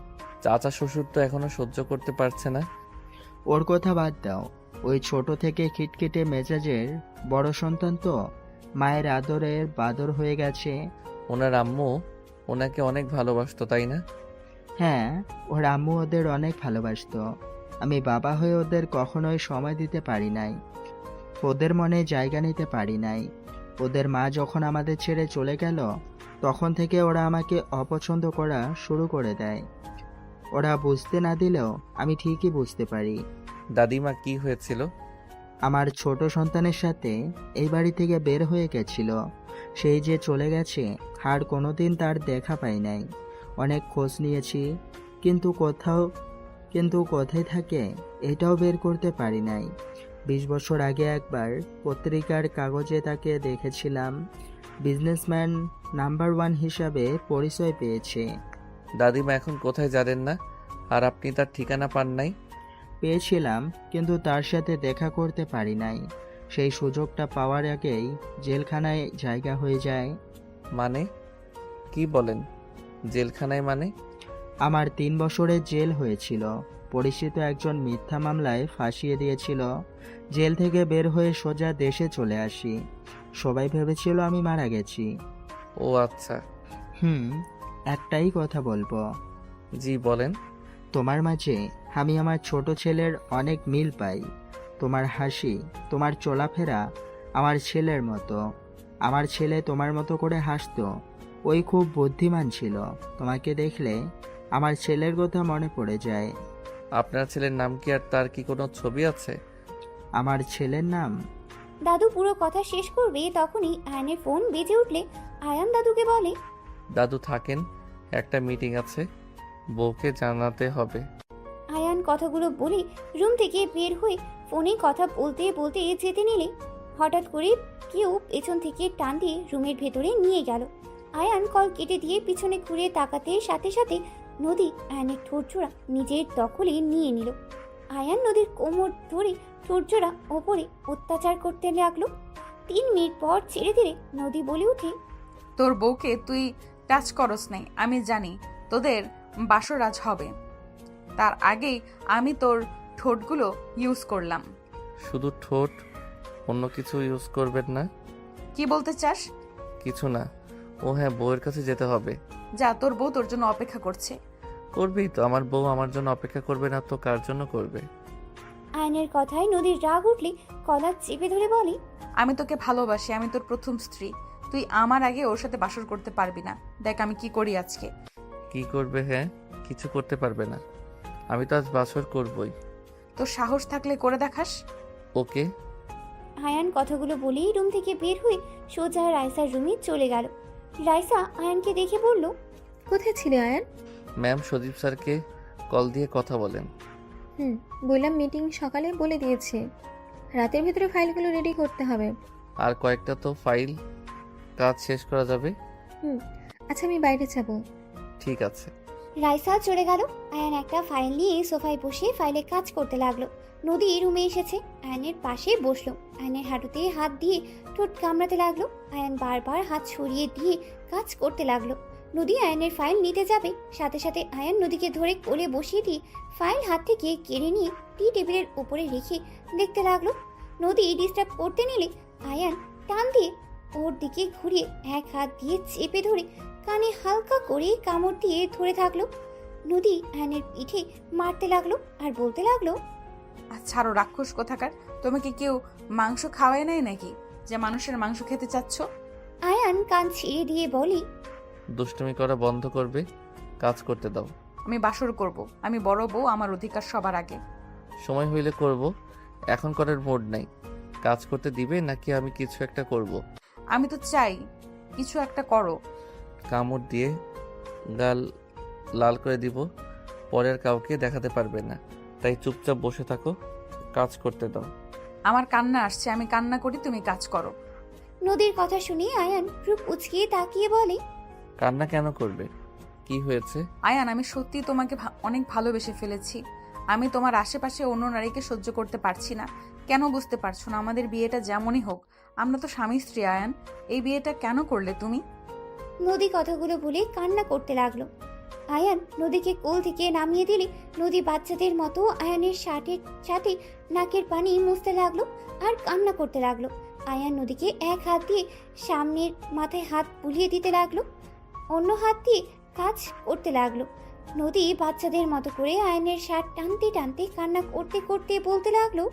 চাচা শ্বশুর তো এখনো সহ্য করতে পারছে না। ওর কথা বাদ দাও। ওই ছোট থেকে খিটখিটে মেজাজের বড় সন্তান তো মায়ের আদরের বাদর হয়ে গেছে। ওনার আম্মু ওনাকে অনেক ভালোবাসতো, তাই না? হ্যাঁ, ওর আম্মু ওদের অনেক ভালোবাসতো। আমি বাবা হয়ে ওদের কখনোই সময় দিতে পারি নাই, ওদের মনে জায়গা নিতে পারি নাই। ওদের মা যখন আমাদের ছেড়ে চলে গেল তখন থেকে ওরা আমাকে অপছন্দ করা শুরু করে দেয়। ওরা বুঝতে না দিলেও আমি ঠিকই বুঝতে পারি। দাদিমা কি হয়েছিল? আমার ছোট সন্তানের সাথে এই বাড়ি থেকে বের হয়ে গেছিল। সেই যে চলে গেছে, আর কোনোদিন তার দেখা পাই নাই। অনেক খোঁজ নিয়েছি, কিন্তু কোথায় থাকে এটাও বের করতে পারি নাই। 20 বছর আগে একবার পত্রিকার কাগজে তাকে দেখেছিলাম। বিজনেসম্যান নাম্বার 1 হিসাবে পরিচয় পেয়েছে। দাদিমা এখন কোথায় জানেন না? আর আপনি তার ঠিকানা পান নাই? পেয়েছিলাম, কিন্তু তার সাথে দেখা করতে পারি নাই। সেই সুযোগটা পাওয়ার আগেই জেলখানায় জায়গা হয়ে যায়। মানে কি বলেন? জেলখানায় মানে? আমার 3 বছরের জেল হয়েছিল। পরিচিত একজন মিথ্যা মামলায় ফাঁসিয়ে দিয়েছিল। জেল থেকে বের হয়ে সোজা দেশে চলে আসি। সবাই ভেবেছিল আমি মারা গেছি। ও আচ্ছা। একটাই কথা বলবো। জি বলেন। তোমার মাঝে আমি আমার ছোট ছেলের অনেক মিল পাই। তোমার হাসি, তোমার চলাফেরা আমার ছেলের মতো। আমার ছেলে তোমার মতো করে হাসতো। ওই খুব বুদ্ধিমান ছিল। তোমাকে দেখলে আমার ছেলের কথা মনে পড়ে যায়। আপনার ছেলের নাম কি, আর তার কি কোনো ছবি আছে? আমার ছেলের নাম? দাদু পুরো কথা শেষ করবে তখনই আয়ানের ফোন বেজে উঠলে আয়ান দাদুকে বলে, দাদু থাকেন, একটা মিটিং আছে, বউকে জানাতে হবে। আয়ান কথাগুলো বলে রুম থেকে বের হয়ে ফোনে কথা বলতে বলতে যেতে নিলে হঠাৎ করে কেউ পেছন থেকে টান দিয়ে রুমের ভেতরে নিয়ে গেল। আয়ান কল কেটে দিয়ে পিছনে ঘুরে তাকাতে সাথে সাথে নদী আয়ানের ঠোঁট জোড়া নিজের দখলে নিয়ে নিল। আয়ান নদীর কোমর ধরে সূর্যরা ওপরে অত্যাচার করতে লাগলো। 3 মিনিট পর ছেড়ে দিলে নদী বলে উঠে, তোর বউকে তুই টাচ করস নাই, আমি জানি তোদের বাসরাজ হবে। তার আগেই আমি তোর ঠোঁটগুলো ইউজ করলাম। শুধু ঠোঁট, অন্য কিছু ইউজ করবেন না? কি বলতে চাস? কিছু না। ও হ্যাঁ, বউয়ের কাছে যেতে হবে। যা, তোর বউ তোর জন্য অপেক্ষা করছে। করবেই তো, আমার বউ আমার জন্য অপেক্ষা করবে না তো কার জন্য করবে? আয়নের কথায় নদীর রাগ উঠলে কলার চেপে ধরে বলে, আমি তোকে ভালোবাসি, আমি তোর প্রথম স্ত্রী। তুই আমার আগে ওর সাথে বাসর করতে পারবি না। দেখ আমি কি করি আজকে। কি করবে? হ্যাঁ, কিছু করতে পারবে না। আমি তো আজ বাসর করবই। তোর সাহস থাকলে করে দেখাস। ওকে। আয়ান কথাগুলো বলেই রুম থেকে বের হয়ে সোজা রাইসার রুমে চলে গেল। রাইসা আয়ানকে দেখে বলল, কোথায় ছিলে আয়ান? ম্যাম, সজীব স্যারকে কল দিয়ে কথা বলেন। বললাম মিটিং সকালে বলে দিয়েছে, রাতের ভেতরে ফাইলগুলো রেডি করতে হবে। আর কয়েকটা তো ফাইল, কাজ শেষ করা যাবে। আচ্ছা আমি বাইরে যাব। ঠিক আছে। রাইসা চলে গেল। আয়ান একটা ফাইল নিয়ে সোফায় বসে ফাইলে কাজ করতে লাগলো। নদী রুমে এসেছে, আয়ানের পাশে বসলো। আয়ানের হাঁটুতে হাত দিয়ে ঠোঁট কামড়াতে লাগলো। আয়ান বারবার হাত সরিয়ে দিয়ে কাজ করতে লাগলো। নদী আয়ানের ফাইল নিতে যাবে, সাথে সাথে আয়ান নদীকে ধরে কোলে বসিয়ে দিয়ে ফাইল হাত থেকে কেড়ে নিয়ে টি টেবিলের উপরে রেখে দেখতে লাগলো। নদী ডিস্টার্ব করতে নিলে আয়ান টান দিয়ে ওর দিকে ঘুরিয়ে এক হাত দিয়ে চেপে ধরে কানে হালকা করে কামড় দিয়ে ধরে থাকলো। নদী আয়নের পিঠে মারতে লাগলো আর বলতে লাগলো, ছাড়ো রাক্ষস কোথাকার, তোমাকে কেউ মাংস খাওয়ায় নাই নাকি যে মানুষের মাংস খেতে চাচ্ছ? আয়ান কান ছিঁড়ে দিয়ে বলি, দুষ্টুমি করা বন্ধ করবে, কাজ করতে দাও। আমি বাসর করব, আমি বড় বউ, আমার অধিকার সবার আগে। সময় হইলে করব, এখন করার মুড নাই। কাজ করতে দিবে নাকি আমি কিছু একটা করব? আমি তো চাই কিছু একটা করো। কামড় দিয়ে গাল লাল করে দিব, পরে আর কাউকে দেখাতে পারবে না। তাই চুপচাপ বসে থাকো, কাজ করতে দাও। আমার কান্না আসছে, আমি কান্না করি, তুমি কাজ করো। নদীর কথা শুনে আয়ান রূপ উচকিয়ে তাকিয়ে বলে, কান্না কেন করবে? কি হয়েছে? আয়ান, আমি সত্যি তোমাকে অনেক ভালোবেসে ফেলেছি। আমি তোমার আশেপাশে অন্য নারীকে সহ্য করতে পারছি না। কেন বুঝতে পারছো না? আমাদের বিয়েটা যেমনই হোক, আমরা তো স্বামী স্ত্রী। আয়ান, এই বিয়েটা কেন করলে তুমি? নদী কথাগুলো বলে কান্না করতে লাগলো। আয়ান নদীকে কোল থেকে নামিয়ে দিলে নদী বাচ্চাদের মতো আয়ানের শার্টের সাথে নাকের পানি মুছতে লাগলো আর কান্না করতে লাগলো। আয়ান নদীকে এক হাত দিয়ে সামনের মাথায় হাত বুলিয়ে দিতে লাগলো, অন্য হাত দিয়ে কাজ করতে লাগলো। নদী বাচ্চাদের মতো করে আয়ানের শার্ট টানতে টানতে কান্না করতে করতে বলতে লাগলো,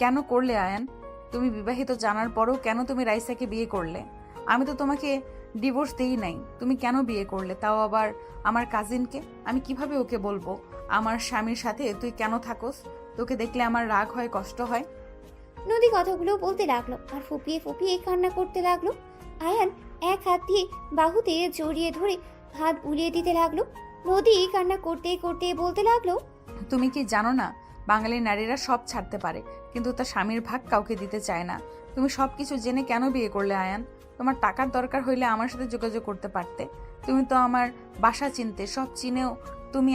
কেন করলে আয়ান? তুমি বিবাহিত জানার পরও কেন তুমি রাইসাকে বিয়ে করলে? আমি তো তোমাকে ডিভোর্স দেই নাই, তুমি কেন বিয়ে করলে, তাও আবার আমার কাজিনকে? আমি কিভাবে ওকে বলবো আমার স্বামীর সাথে তুই কেন থাকোস? তোকে দেখলে আমার রাগ হয়, কষ্ট হয়। নদী কথাগুলো বলতে লাগলো আর ফুপিয়ে ফুপিয়ে কান্না করতে লাগলো। আয়ান এক হাত দিয়ে বাহুতে জড়িয়ে ধরে হাত বুলিয়ে দিতে লাগলো। নদী কান্না করতে করতে বলতে লাগলো, তুমি কি জানো না, বাঙালি নারীরা সব ছাড়তে পারে কিন্তু তার স্বামীর ভাগ কাউকে দিতে চায় না। তুমি সবকিছু জেনে কেন বিয়ে করলে আয়ান? তোমার টাকার দরকার হইলে আমার সাথে যোগাযোগ করতে পারতে। তুমি তো আমার বাসা চিনতে, সব চিনেও তুমি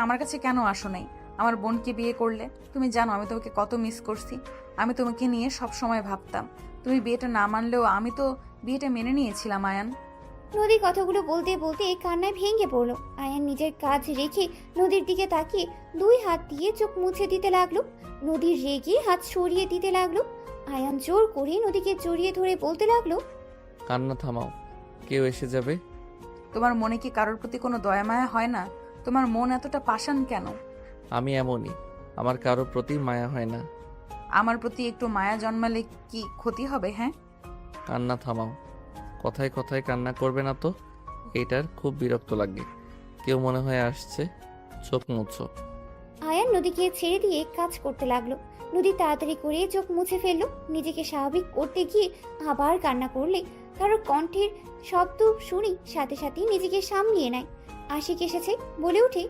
আমার কাছে কেন আসো নাই? আমার বোনকে বিয়ে করলে। তুমি জানো আমি তোমাকে কত মিস করছি। আমি তোমাকে নিয়ে সব সময় ভাবতাম। তুমি বিয়েটা না মানলেও আমি তো বিয়েটা মেনে নিয়েছিলাম আয়ান। নদী কথাগুলো বলতে বলতে কান্নায় ভেঙে পড়লো। আয়ান নিজের কাজ রেখে নদীর দিকে তাকিয়ে 2 হাত দিয়ে চোখ মুছে দিতে লাগলো। নদীর রেগে হাত সরিয়ে দিতে লাগলো। আয়ান জোর করে নদীকে জড়িয়ে ধরে বলতে লাগলো, কান্না থামাও, কেউ এসে যাবে। তোমার মনে কি কারোর প্রতি কোনো দয়া মায়া হয় না? তোমার মন এতটা পাষাণ কেন? আমি এমনই, আমার কারোর প্রতি মায়া হয় না। আমার প্রতি একটু মায়া জন্মালে কি ক্ষতি হবে? হ্যাঁ, কান্না থামাও, কথায় কথায় কান্না করবে না তো। এটার খুব বিরক্ত লাগে। কেউ মনে হয় আসছে, চোখ মুছো। আয়ান নদীকে ছেড়ে দিয়ে কাজ করতে লাগলো। নদী তাড়াতাড়ি করে চোখ মুছে ফেললো। নিজেকে স্বাভাবিক করতে গিয়ে আবার কান্না করলে কারোর কণ্ঠের শব্দ শুনে সাথে সাথে নিজেকে সামলিয়ে নেয়। আশিক এসেছে, বলে ওঠে,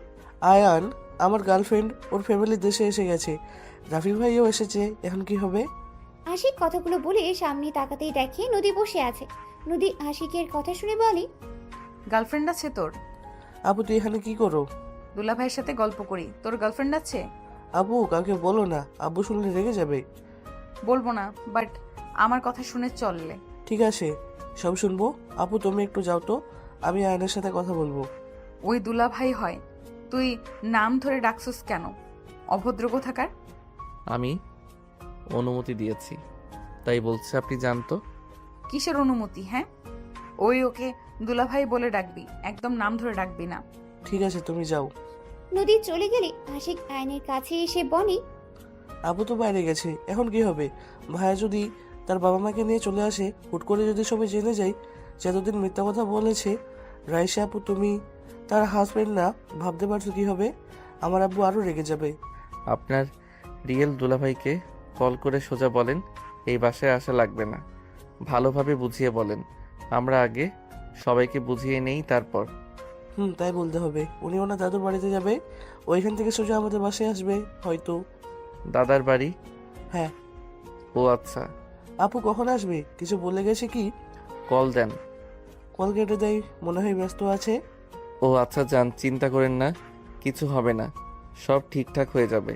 আয়ান, আমার গার্লফ্রেন্ড ওর ফ্যামিলি দেশে এসে গেছে, রাফি ভাইও এসেছে, এখন কি হবে? আশিক কথাগুলো বলে সামনে তাকাতেই দেখে নদী বসে আছে। নদী আশিকের কথা শুনে বলে, গার্লফ্রেন্ড আছে তোর? আপু তুই এখানে কি করো? দুলা ভাইয়ের সাথে গল্প করি। তোর গার্লফ্রেন্ড আছে? আব্বু কাউকে বলো না, আব্বু শুনলে রেগে যাবে। বলবো না, বাট আমার কথা শুনে চললে। ঠিক আছে, সব শুনবো। আপু তুমি একটু যাও তো, আমি আয়নের সাথে কথা বলবো। ওই দুলাভাই হয়, তুই নাম ধরে ডাকছিস কেন? অভদ্র কোথাকার। আমি অনুমতি দিয়েছি, তাই বলছে আপনি জানতো। কিসের অনুমতি? হ্যাঁ, ওকে দুলাভাই বলে ডাকবি, একদম নাম ধরে ডাকবি না। ঠিক আছে তুমি যাও। নদী চলে গেলে আশিক আয়নের কাছে এসে বলে, আপু তো বাইরে গেছে, এখন কি হবে? ভাইয়া যদি তার বাবা মাকে নিয়ে চলে আসে, হুট করে যদি সবাই জেনে যায় যে এতদিন মিথ্যা কথা বলেছে রাইসা আপু তুমি তার হাজবেন্ড না, ভাবতে পারছো কি হবে? আমার আব্বু আরো রেগে যাবে। আপনার রিয়েল দুলাভাইকে কল করে সোজা বলেন এই বাসায় আসা লাগবে না। ভালোভাবে বুঝিয়ে বলেন, আমরা আগে সবাইকে বুঝিয়ে নেই তারপর। তাই বলতে হবে। উনি ওনার দাদুর বাড়িতে যাবে, ওইখান থেকে সোজা আমাদের বাসায় আসবে হয়তো। দাদার বাড়ি? হ্যাঁ। ও আচ্ছা। আপু কখন আসবে? কিছু বলে গেছে কি? কল দেন। কল কেটে দেয়, মনে হয় ব্যস্ত আছে। ও আচ্ছা যান, চিন্তা করেন না, কিছু হবে না, সব ঠিকঠাক হয়ে যাবে।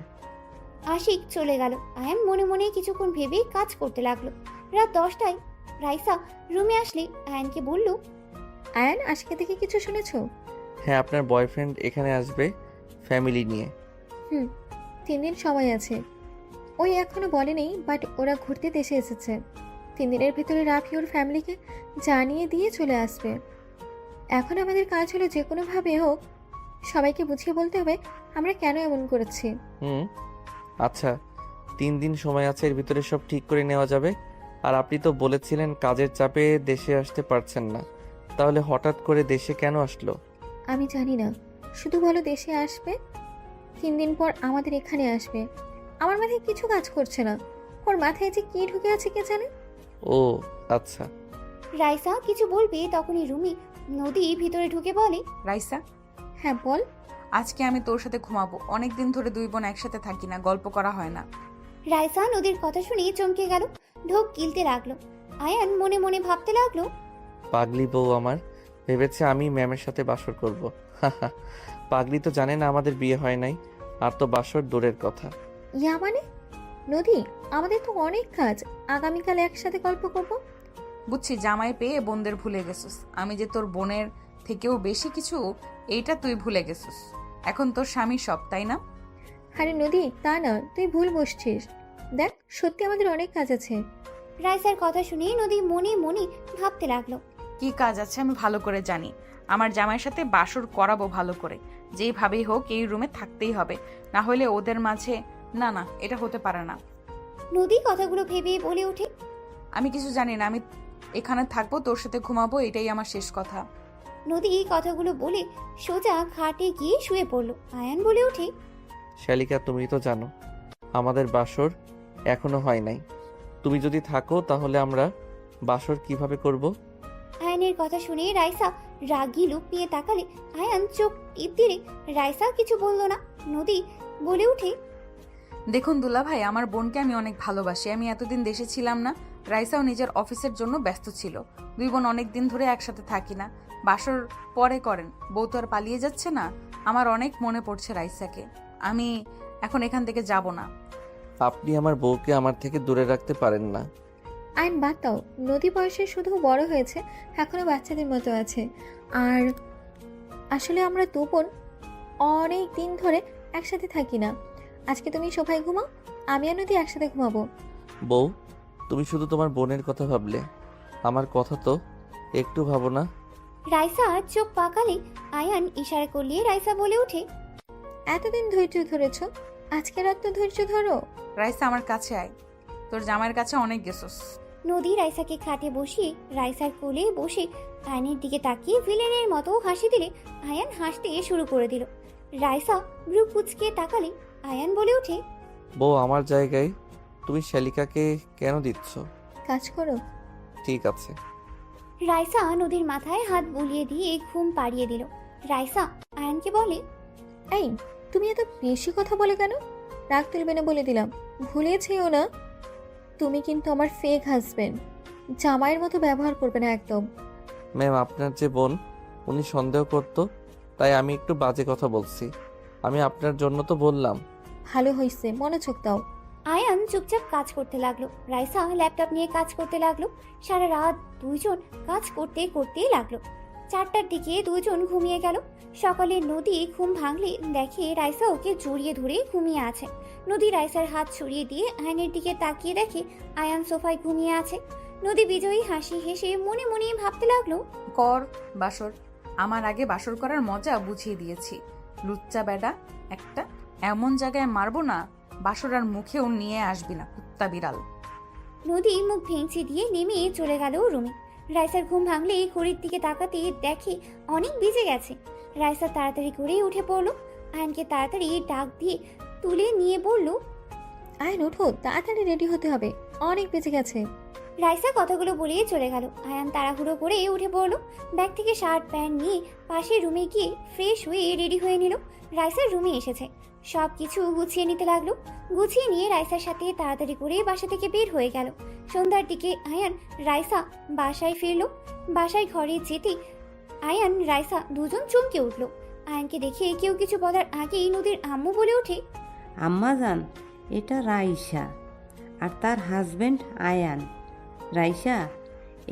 আশিক চলে গেল। আয়ান মনে মনে কিছুক্ষণ ভেবে কাজ করতে লাগলো। রাত 10টায় রাইসা রুমে আসলে আয়ানকে বলল, আয়ান, আজকে থেকে কিছু শুনেছো? হ্যাঁ, আপনার বয়ফ্রেন্ড এখানে আসবে ফ্যামিলি নিয়ে। 3 দিন সময় আছে। ওই এখনো বলেনি, বাট ওরা ঘুরতে দেশে এসেছে। 3 দিনের ভিতরে রাফি ওর ফ্যামিলিকে জানিয়ে দিয়ে চলে আসবে। এখন আমাদের কাজ হলো যে কোনোভাবে হোক সবাইকে বুঝিয়ে বলতে হবে আমরা কেন এমন করেছি। আচ্ছা, 3 দিন সময় আছে, এর ভিতরে সব ঠিক করে নেওয়া যাবে। আর আপনি তো বলেছিলেন কাজের চাপে দেশে আসতে পারছেন না, তাহলে হঠাৎ করে দেশে কেন আসলো? আমি জানি না, শুধু বলো দেশে আসবে, 3 দিন পর আমাদের এখানে আসবে। আমার মাথায় কিছু কাজ করছে না, ওর মাথায় যে কি ঢুকে আছে কে জানে। ও আচ্ছা। রাইসা কিছু বলবে তখনই রুমি নদী ভিতরে ঢুকে বলে, রাইসা, হ্যাঁ বল। আজকে আমি তোর সাথে ঘুমাবো। অনেকদিন ধরে দুই বোন একসাথে থাকি না, গল্প করা হয় না। রাইসা নদীর কথা শুনে চমকে গেল, ঢোক গিলতে লাগলো। আয়ান মনে মনে ভাবতে লাগলো, পাগলি বউ আমার, ভেবেছে আমি ম্যামের সাথে বাসর করব। পাগলি তো জানে না আমাদের বিয়ে হয় নাই, আর তো বাসর দূরের কথা। ইয়া মানে? নদী, আমাদের তো অনেক কাজ, আগামীকাল একসাথে গল্প করব। বুঝছি, জামাই পেয়ে বোনদের ভুলে গেছিস। আমি যে তোর বোনের থেকেও বেশি কিছু, এইটা তুই ভুলে গেছিস। এখন তোর স্বামী সব, তাই না? আরে নদী, তা না, তুই ভুল বসছিস। দেখ, সত্যি আমাদের অনেক কাজ আছে। রাইসার কথা শুনে নদী মনে মনে ভাবতে লাগলো, কি কাজ আছে আমি ভালো করে জানি। আমার জামাইয়ের সাথে বাসর করাবো ভালো করে, যেইভাবেই হোক এই রুমে থাকতেই হবে, না হলে ওদের মাঝে না না, এটা হতে পারে না। নদী কথাগুলো ভেবে বলে ওঠে, আমি কিছু জানি না, আমি এখানে থাকবো, তোর সাথে ঘুমাবো, এটাই আমার শেষ কথা। নদী কথাগুলো বলে সোজা খাটে গিয়ে শুয়ে পড়লো। আয়ান বলে ওঠে, শালিকা, তুমি তো জানো আমাদের বাসর এখনো হয় নাই। তুমি যদি থাকো তাহলে আমরা বাসর কিভাবে করব? আয়ানের কথা শুনে রাইসা রাগী লুক নিয়ে তাকালে আয়ান চোখ টিপ দিলে রাইসা কিছু বলল না। নদী বলে উঠে, দেখুন দুলাভাই, আমার বোনকে আমি অনেক ভালোবাসি। আমি এতদিন দেশে ছিলাম না, রাইসাও নিজের অফিসের জন্য ব্যস্ত ছিল। দুই বোন অনেক দিন ধরে একসাথে থাকি না, বাসর পরে করেন। বউ তো আর পালিয়ে যাচ্ছে না। আমার অনেক মনে পড়ছে রাইসাকে। আমি এখন এখান থেকে যাব না। আপনি আমার বউকে আমার থেকে দূরে রাখতে পারেন না। আইন বাদ দাও, নদী বয়সে শুধু বড় হয়েছে, এখনো বাচ্চাদের মতো আছে। আর আসলে আমরা দু বোন অনেক দিন ধরে একসাথে থাকি না। আজকে তুমি সোফায় ঘুমাও, আমি আর নদী একসাথে ঘুমাবো। বউ, তুমি শুধু তোমার বোনের কথা ভাবলে, আমার কথা তো একটু ভাবো না। রাইসা চোখ পাকালে আয়ান ইশারা করলে রাইসা বলে ওঠে, এতদিন ধৈর্য ধরেছ, আজকে রাত তো ধৈর্য ধরো। রাইসা আমার কাছে আয়, তোর জামাইয়ের কাছে অনেক গেছস। নদী রাইসাকে খাটে বসিয়ে রাইসার কোলে বসে আয়ানের দিকে তাকিয়ে ভিলেনের মতো হাসি দিলে আয়ান হাসতে শুরু করে দিল। রাইসা ভ্রু কুচকে তাকালে আয়ান বলে ওঠে, বউ, আমার জায়গায় তুমি শালিকাকে কেন দিচ্ছ? কাজ করো। ঠিক আছে। রাইসা নদীর মাথায় হাত বুলিয়ে দিয়ে ঘুম পাড়িয়ে দিল। রাইসা আয়ানকে বলে, এই, তুমি এত বেশি কথা বলে কেন? রাগ তুলবে না বলে দিলাম, ভুলেছেও না। তুমি কিন্তু আমার ফেক হাজবেন্ড, জামাইয়ের মতো ব্যবহার করবে না একদম। ম্যাম, আপনার যে বোন, উনি সন্দেহ করতো, তাই আমি একটু বাজে কথা বলছি। আমি আপনার জন্য তো বললাম, ভালো হয়েছে, মনোযোগ দাও। আয়ান চুপচাপ কাজ করতে লাগলো, রাইসা ল্যাপটপ নিয়ে কাজ করতে লাগলো। সারা রাত দুইজন কাজ করতে করতেই লাগলো। 4টার দিকে দুজন ঘুমিয়ে গেল। সকালে নদী ঘুম ভাঙলে দেখে রাইসা ওকে জড়িয়ে ধরে ঘুমিয়ে আছে। নদী রাইসার হাত ছড়িয়ে দিয়ে আয়নের দিকে তাকিয়ে দেখে আয়ান সোফায় ঘুমিয়ে আছে। নদী বিজয়ী হাসি হেসে মনে মনে ভাবতে লাগলো, কর বাসর, আমার আগে বাসর করার মজা বুঝিয়ে দিয়েছি। লুচ্চা বেডা একটা, এমন জায়গায় মারবো না বাসর আর মুখেও নিয়ে আসবি না, কুত্তা বিড়াল। নদী মুখ ভেঙচি দিয়ে নেমে চলে গেল রুমে। রাইসার ঘুম ভাঙলে ঘড়ির দিকে তাকাতে দেখে অনেক বেজে গেছে। রাইসা তাড়াতাড়ি করে উঠে পড়লো। আয়নকে তাড়াতাড়ি ডাক দিয়ে তুলে নিয়ে বলল, আয়ন ওঠো, তাড়াতাড়ি রেডি হতে হবে, অনেক বেঁচে গেছে। রাইসা কথাগুলো বলে চলে গেল। আয়ান তাড়াহুড়ো করে উঠে পড়লো। ব্যাগ থেকে শার্ট প্যান্ট নিয়ে পাশের রুমে গিয়ে ফ্রেশ হয়ে রেডি হয়ে নিল। রাইসার রুমে এসেছে, সব কিছু গুছিয়ে নিতে লাগলো। গুছিয়ে নিয়ে রাইসার সাথে তাড়াতাড়ি করে বাসা থেকে বের হয়ে গেল। সন্ধ্যার দিকে আয়ান রাইসা বাসায় ফিরলো। বাসায় ঘরে যেতে আয়ান রাইসা দুজন চমকে উঠলো। আয়ানকে দেখে কেউ কিছু বলার আগেই নদীর আম্মু বলে ওঠে, আম্মাজান, এটা রাইসা আর তার হাজবেন্ড আয়ান। রাইসা,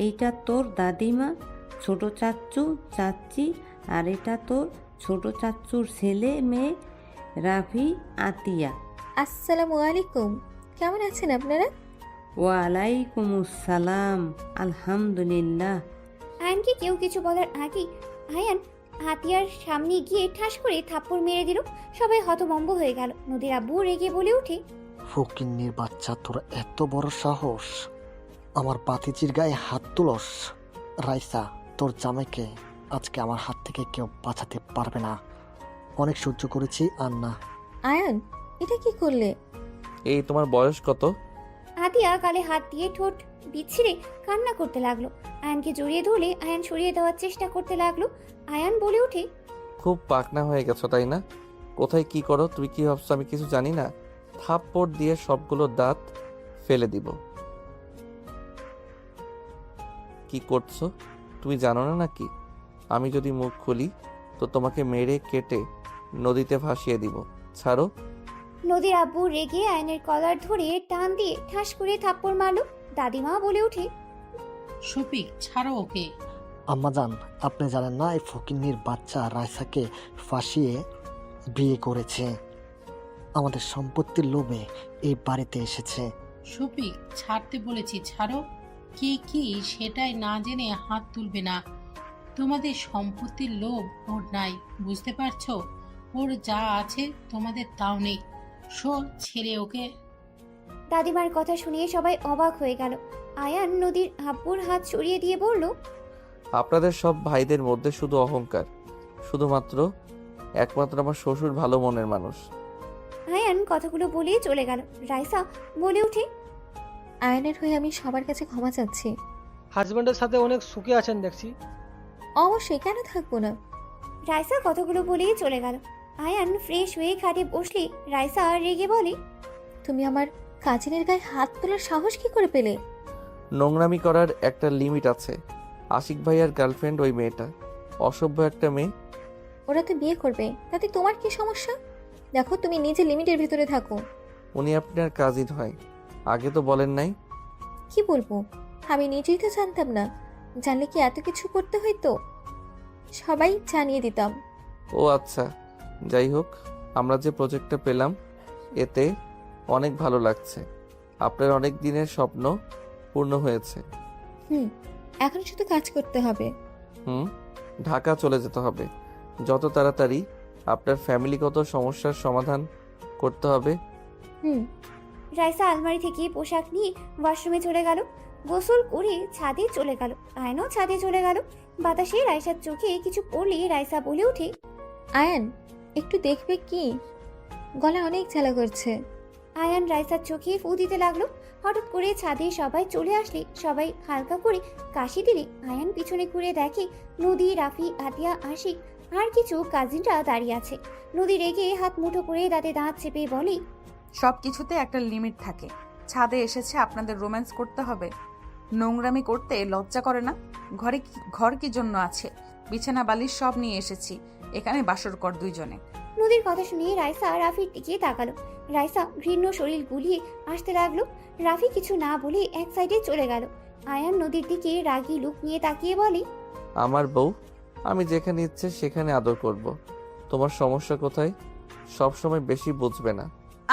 এইটা তোর দাদিমা, ছোট চাচ্চু চাচ্চি, আর এটা তোর ছোট চাচ্চুর ছেলে মেয়ে রাফি আতিয়া। আসসালামু আলাইকুম, কেমন আছেন আপনারা? ওয়ালাইকুম আসসালাম, আলহামদুলিল্লাহ। আয়ানকে কেউ কিছু বলার আগেই আয়ান হাতিয়ার সামনে গিয়ে ঠাস করে থাপ্পড় মেরে দিল। সবাই হতভম্ব হয়ে গেল। নদীর আব্বু রেগে বলে ওঠে, ফকিন্নির বাচ্চা, তোর এত বড় সাহস, আমার বাতিজির গায়ে হাত তুলস? রাইসা, তোর জামাইকে আজকে আমার হাত থেকে কেউ বাঁচাতে পারবে না। অনেক সহ্য করেছি, আর না। আয়ান, এটা কি করলে? এই তোমার বয়স কত? আতিয়া গালে হাত দিয়ে ঠোঁট বিচ্ছিরে কান্না করতে লাগলো। আয়ানকে জড়িয়ে ধরলে আয়ান সরিয়ে দেওয়ার চেষ্টা করতে লাগলো। আয়ান বলে ওঠে, খুব পাকনা হয়ে গেছো তাই না? কোথায় কি করো তুই কি ভাবছো আমি কিছু জানি না? থাপ্পড় দিয়ে সবগুলো দাঁত ফেলে দিব। কি করছো তুমি জানো না নাকি? আমি যদি মুখ খুলি তো তোমাকে মেরে কেটে নদীতে ভাসিয়ে দিব। ছাড়ো। নদীর আব্বু রেগে আয়নের কলার ধরে টান দিয়ে ঠাস করে থাপ্পড় মারলো। দাদিমা বলে ওঠে, শফিক, ছাড়ো ওকে। আম্মাজান, আপনি জানেন না এই ফকিন্নির বাচ্চা রাইসাকে ফাঁসিয়ে বিয়ে করেছে। আমাদের সম্পত্তির লোভে এই বাড়িতে এসেছে। শফিক, ছাড়তে বলেছি, ছাড়ো। কে কি সেটাই না জেনে হাত তুলবে না। তোমাদের সম্পত্তির লোভ ওর নাই, বুঝতে পারছো? ওর যা আছে তোমাদের তাও নেই। ছেড়ে ওকে। দাদিমার কথা শুনিয়ে সবাই অবাক হয়ে গেল। আয়ান নদীর আব্বুর হাত সরিয়ে দিয়ে বলল, আপনাদের সব ভাইদের মধ্যে শুধু অহংকার, শুধুমাত্র একমাত্র আমার শ্বশুর ভালো মনের মানুষ। আয়ান কথাগুলো বলে চলে গেল। রাইসা বলে ওঠে, আয়নের হয়ে আমি সবার কাছে ক্ষমা চাচ্ছি। হাজব্যান্ডের সাথে অনেক সুখে আছেন দেখছি। অবশ্যই, কেন থাকবো না। রাইসা কথাগুলো বলেই চলে গেল। আয়ান ফ্রেশ হয়ে খাটে বসলে রাইসা রেগে বলে, তুমি আমার কাজিনের গায়ে হাত তোলার সাহস কি করে পেলে? নোংরামি করার একটা লিমিট আছে। আশিক ভাইয়ার গার্লফ্রেন্ড ওই মেয়েটা, অসভ্য একটা মেয়ে। ওরা তো বিয়ে করবে, তাতে তোমার কি সমস্যা? দেখো, তুমি নিজে লিমিটের ভিতরে থাকো। উনি আপনার কাজিন হয়, আগে তো বলেন নাই। কি বলবো, আমি নিজেই তো জানতাম না। জানলে কি এত কিছু করতে হইতো? সবাই জানিয়ে দিতাম। ও আচ্ছা, যাই হোক, আমরা যে প্রজেক্টটা পেলাম এতে অনেক ভালো লাগছে। আপনার অনেক দিনের স্বপ্ন পূর্ণ হয়েছে। এখন শুধু কাজ করতে হবে। ঢাকা চলে যেতে হবে যত তাড়াতাড়ি। আপনার ফ্যামিলিগত সমস্যার সমাধান করতে হবে। রাইসা আলমারি থেকে পোশাক নিয়ে ওয়াশরুমে চলে গেল। গোসল করে ছাদে চলে গেল। আয়নও ছাদে চলে গেল। বাতাসে রাইসার চোখে কিছু পড়লে রাইসা বলে ওঠে, আয়ান, একটু দেখবে কি? গলা অনেক জ্বালা করছে। আয়ান রাইসার চোখে ফু দিতে লাগলো। হঠাৎ করে ছাদে সবাই চলে আসলে সবাই হালকা করে কাশি দিলে আয়ান পিছনে ঘুরে দেখে নদী, রাফি, আতিয়া, আশিক আর কিছু কাজিনরা দাঁড়িয়ে আছে। নদী রেগে হাত মুঠো করে দাঁতে দাঁত চেপে বলে, সব কিছুতে একটা লিমিট থাকে। ছাদে এসেছে আপনাদের রোম্যান্স করতে হবে? নোংরামি করতে লজ্জা করে না? ঘর কি জন্য আছে? বিছানা বালিশ সব নিয়ে এসেছি, এখানে বাসর কর দুইজনে। নদীর কথা শুনিয়ে রাইসা রাফির দিকে তাকালো। রাইসা ঘৃণ্য শরীর গুলিয়ে আসতে লাগলো। রাফি কিছু না বলে এক সাইডে চলে গেল। আয়ান নদীর দিকে রাগী লুক নিয়ে তাকিয়ে বলে, আমার বউ, আমি যেখানে ইচ্ছে সেখানে আদর করব। তোমার সমস্যা কোথায়? সব সময় বেশি বুঝবে না।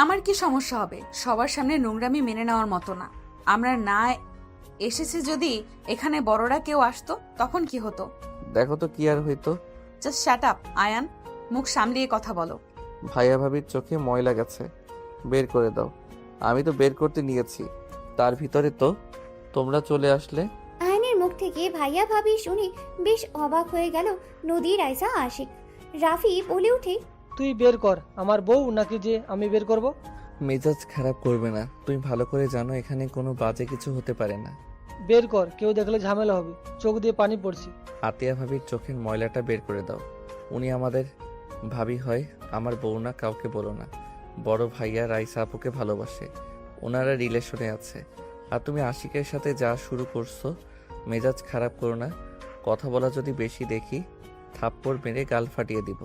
আমার কি সমস্যা হবে? সবার সামনে নোংরামি মেনে নেওয়ার মতো না। আমরা না এসেছি, যদি এখানে বড়রা কেউ আসতো তখন কি হতো? দেখো তো কি আর হইতো। জাস্ট শাট আপ আয়ান, মুখ সামলিয়ে কথা বলো। ভাইয়া ভাবির চোখে ময়লা গেছে, বের করে দাও। আমি তো বের করতে নিয়েছি, তার ভিতরে তো তোমরা চলে আসলে। আয়নের মুখ থেকে ভাইয়া ভাবি শুনে বেশ অবাক হয়ে গেল নদী, রাইসা, আশিক। রাফি বলে উঠে, তুই বের কর, আমার বউ নাকি যে আমি বের করব? মেজাজ খারাপ করবে না, তুমি ভালো করে জানো এখানে কোনো বাজে কিছু হতে পারে না। বের কর, কেউ দেখলে ঝামেলা হবে। চোখ দিয়ে পানি পড়ছে। আতিয়া ভাবির চোখের ময়লাটা বের করে দাও। উনি আমাদের ভাবি হয়, আমার বউ না। কাউকে বলো না। বড় ভাইয়া রাইসা আপুকে ভালোবাসে, ওনারা রিলেশনে আছে। আর তুমি আশিকের সাথে যা শুরু করছো, মেজাজ খারাপ করো না। কথা বলা যদি বেশি দেখি, থাপ্পড় মেরে গাল ফাটিয়ে দিব।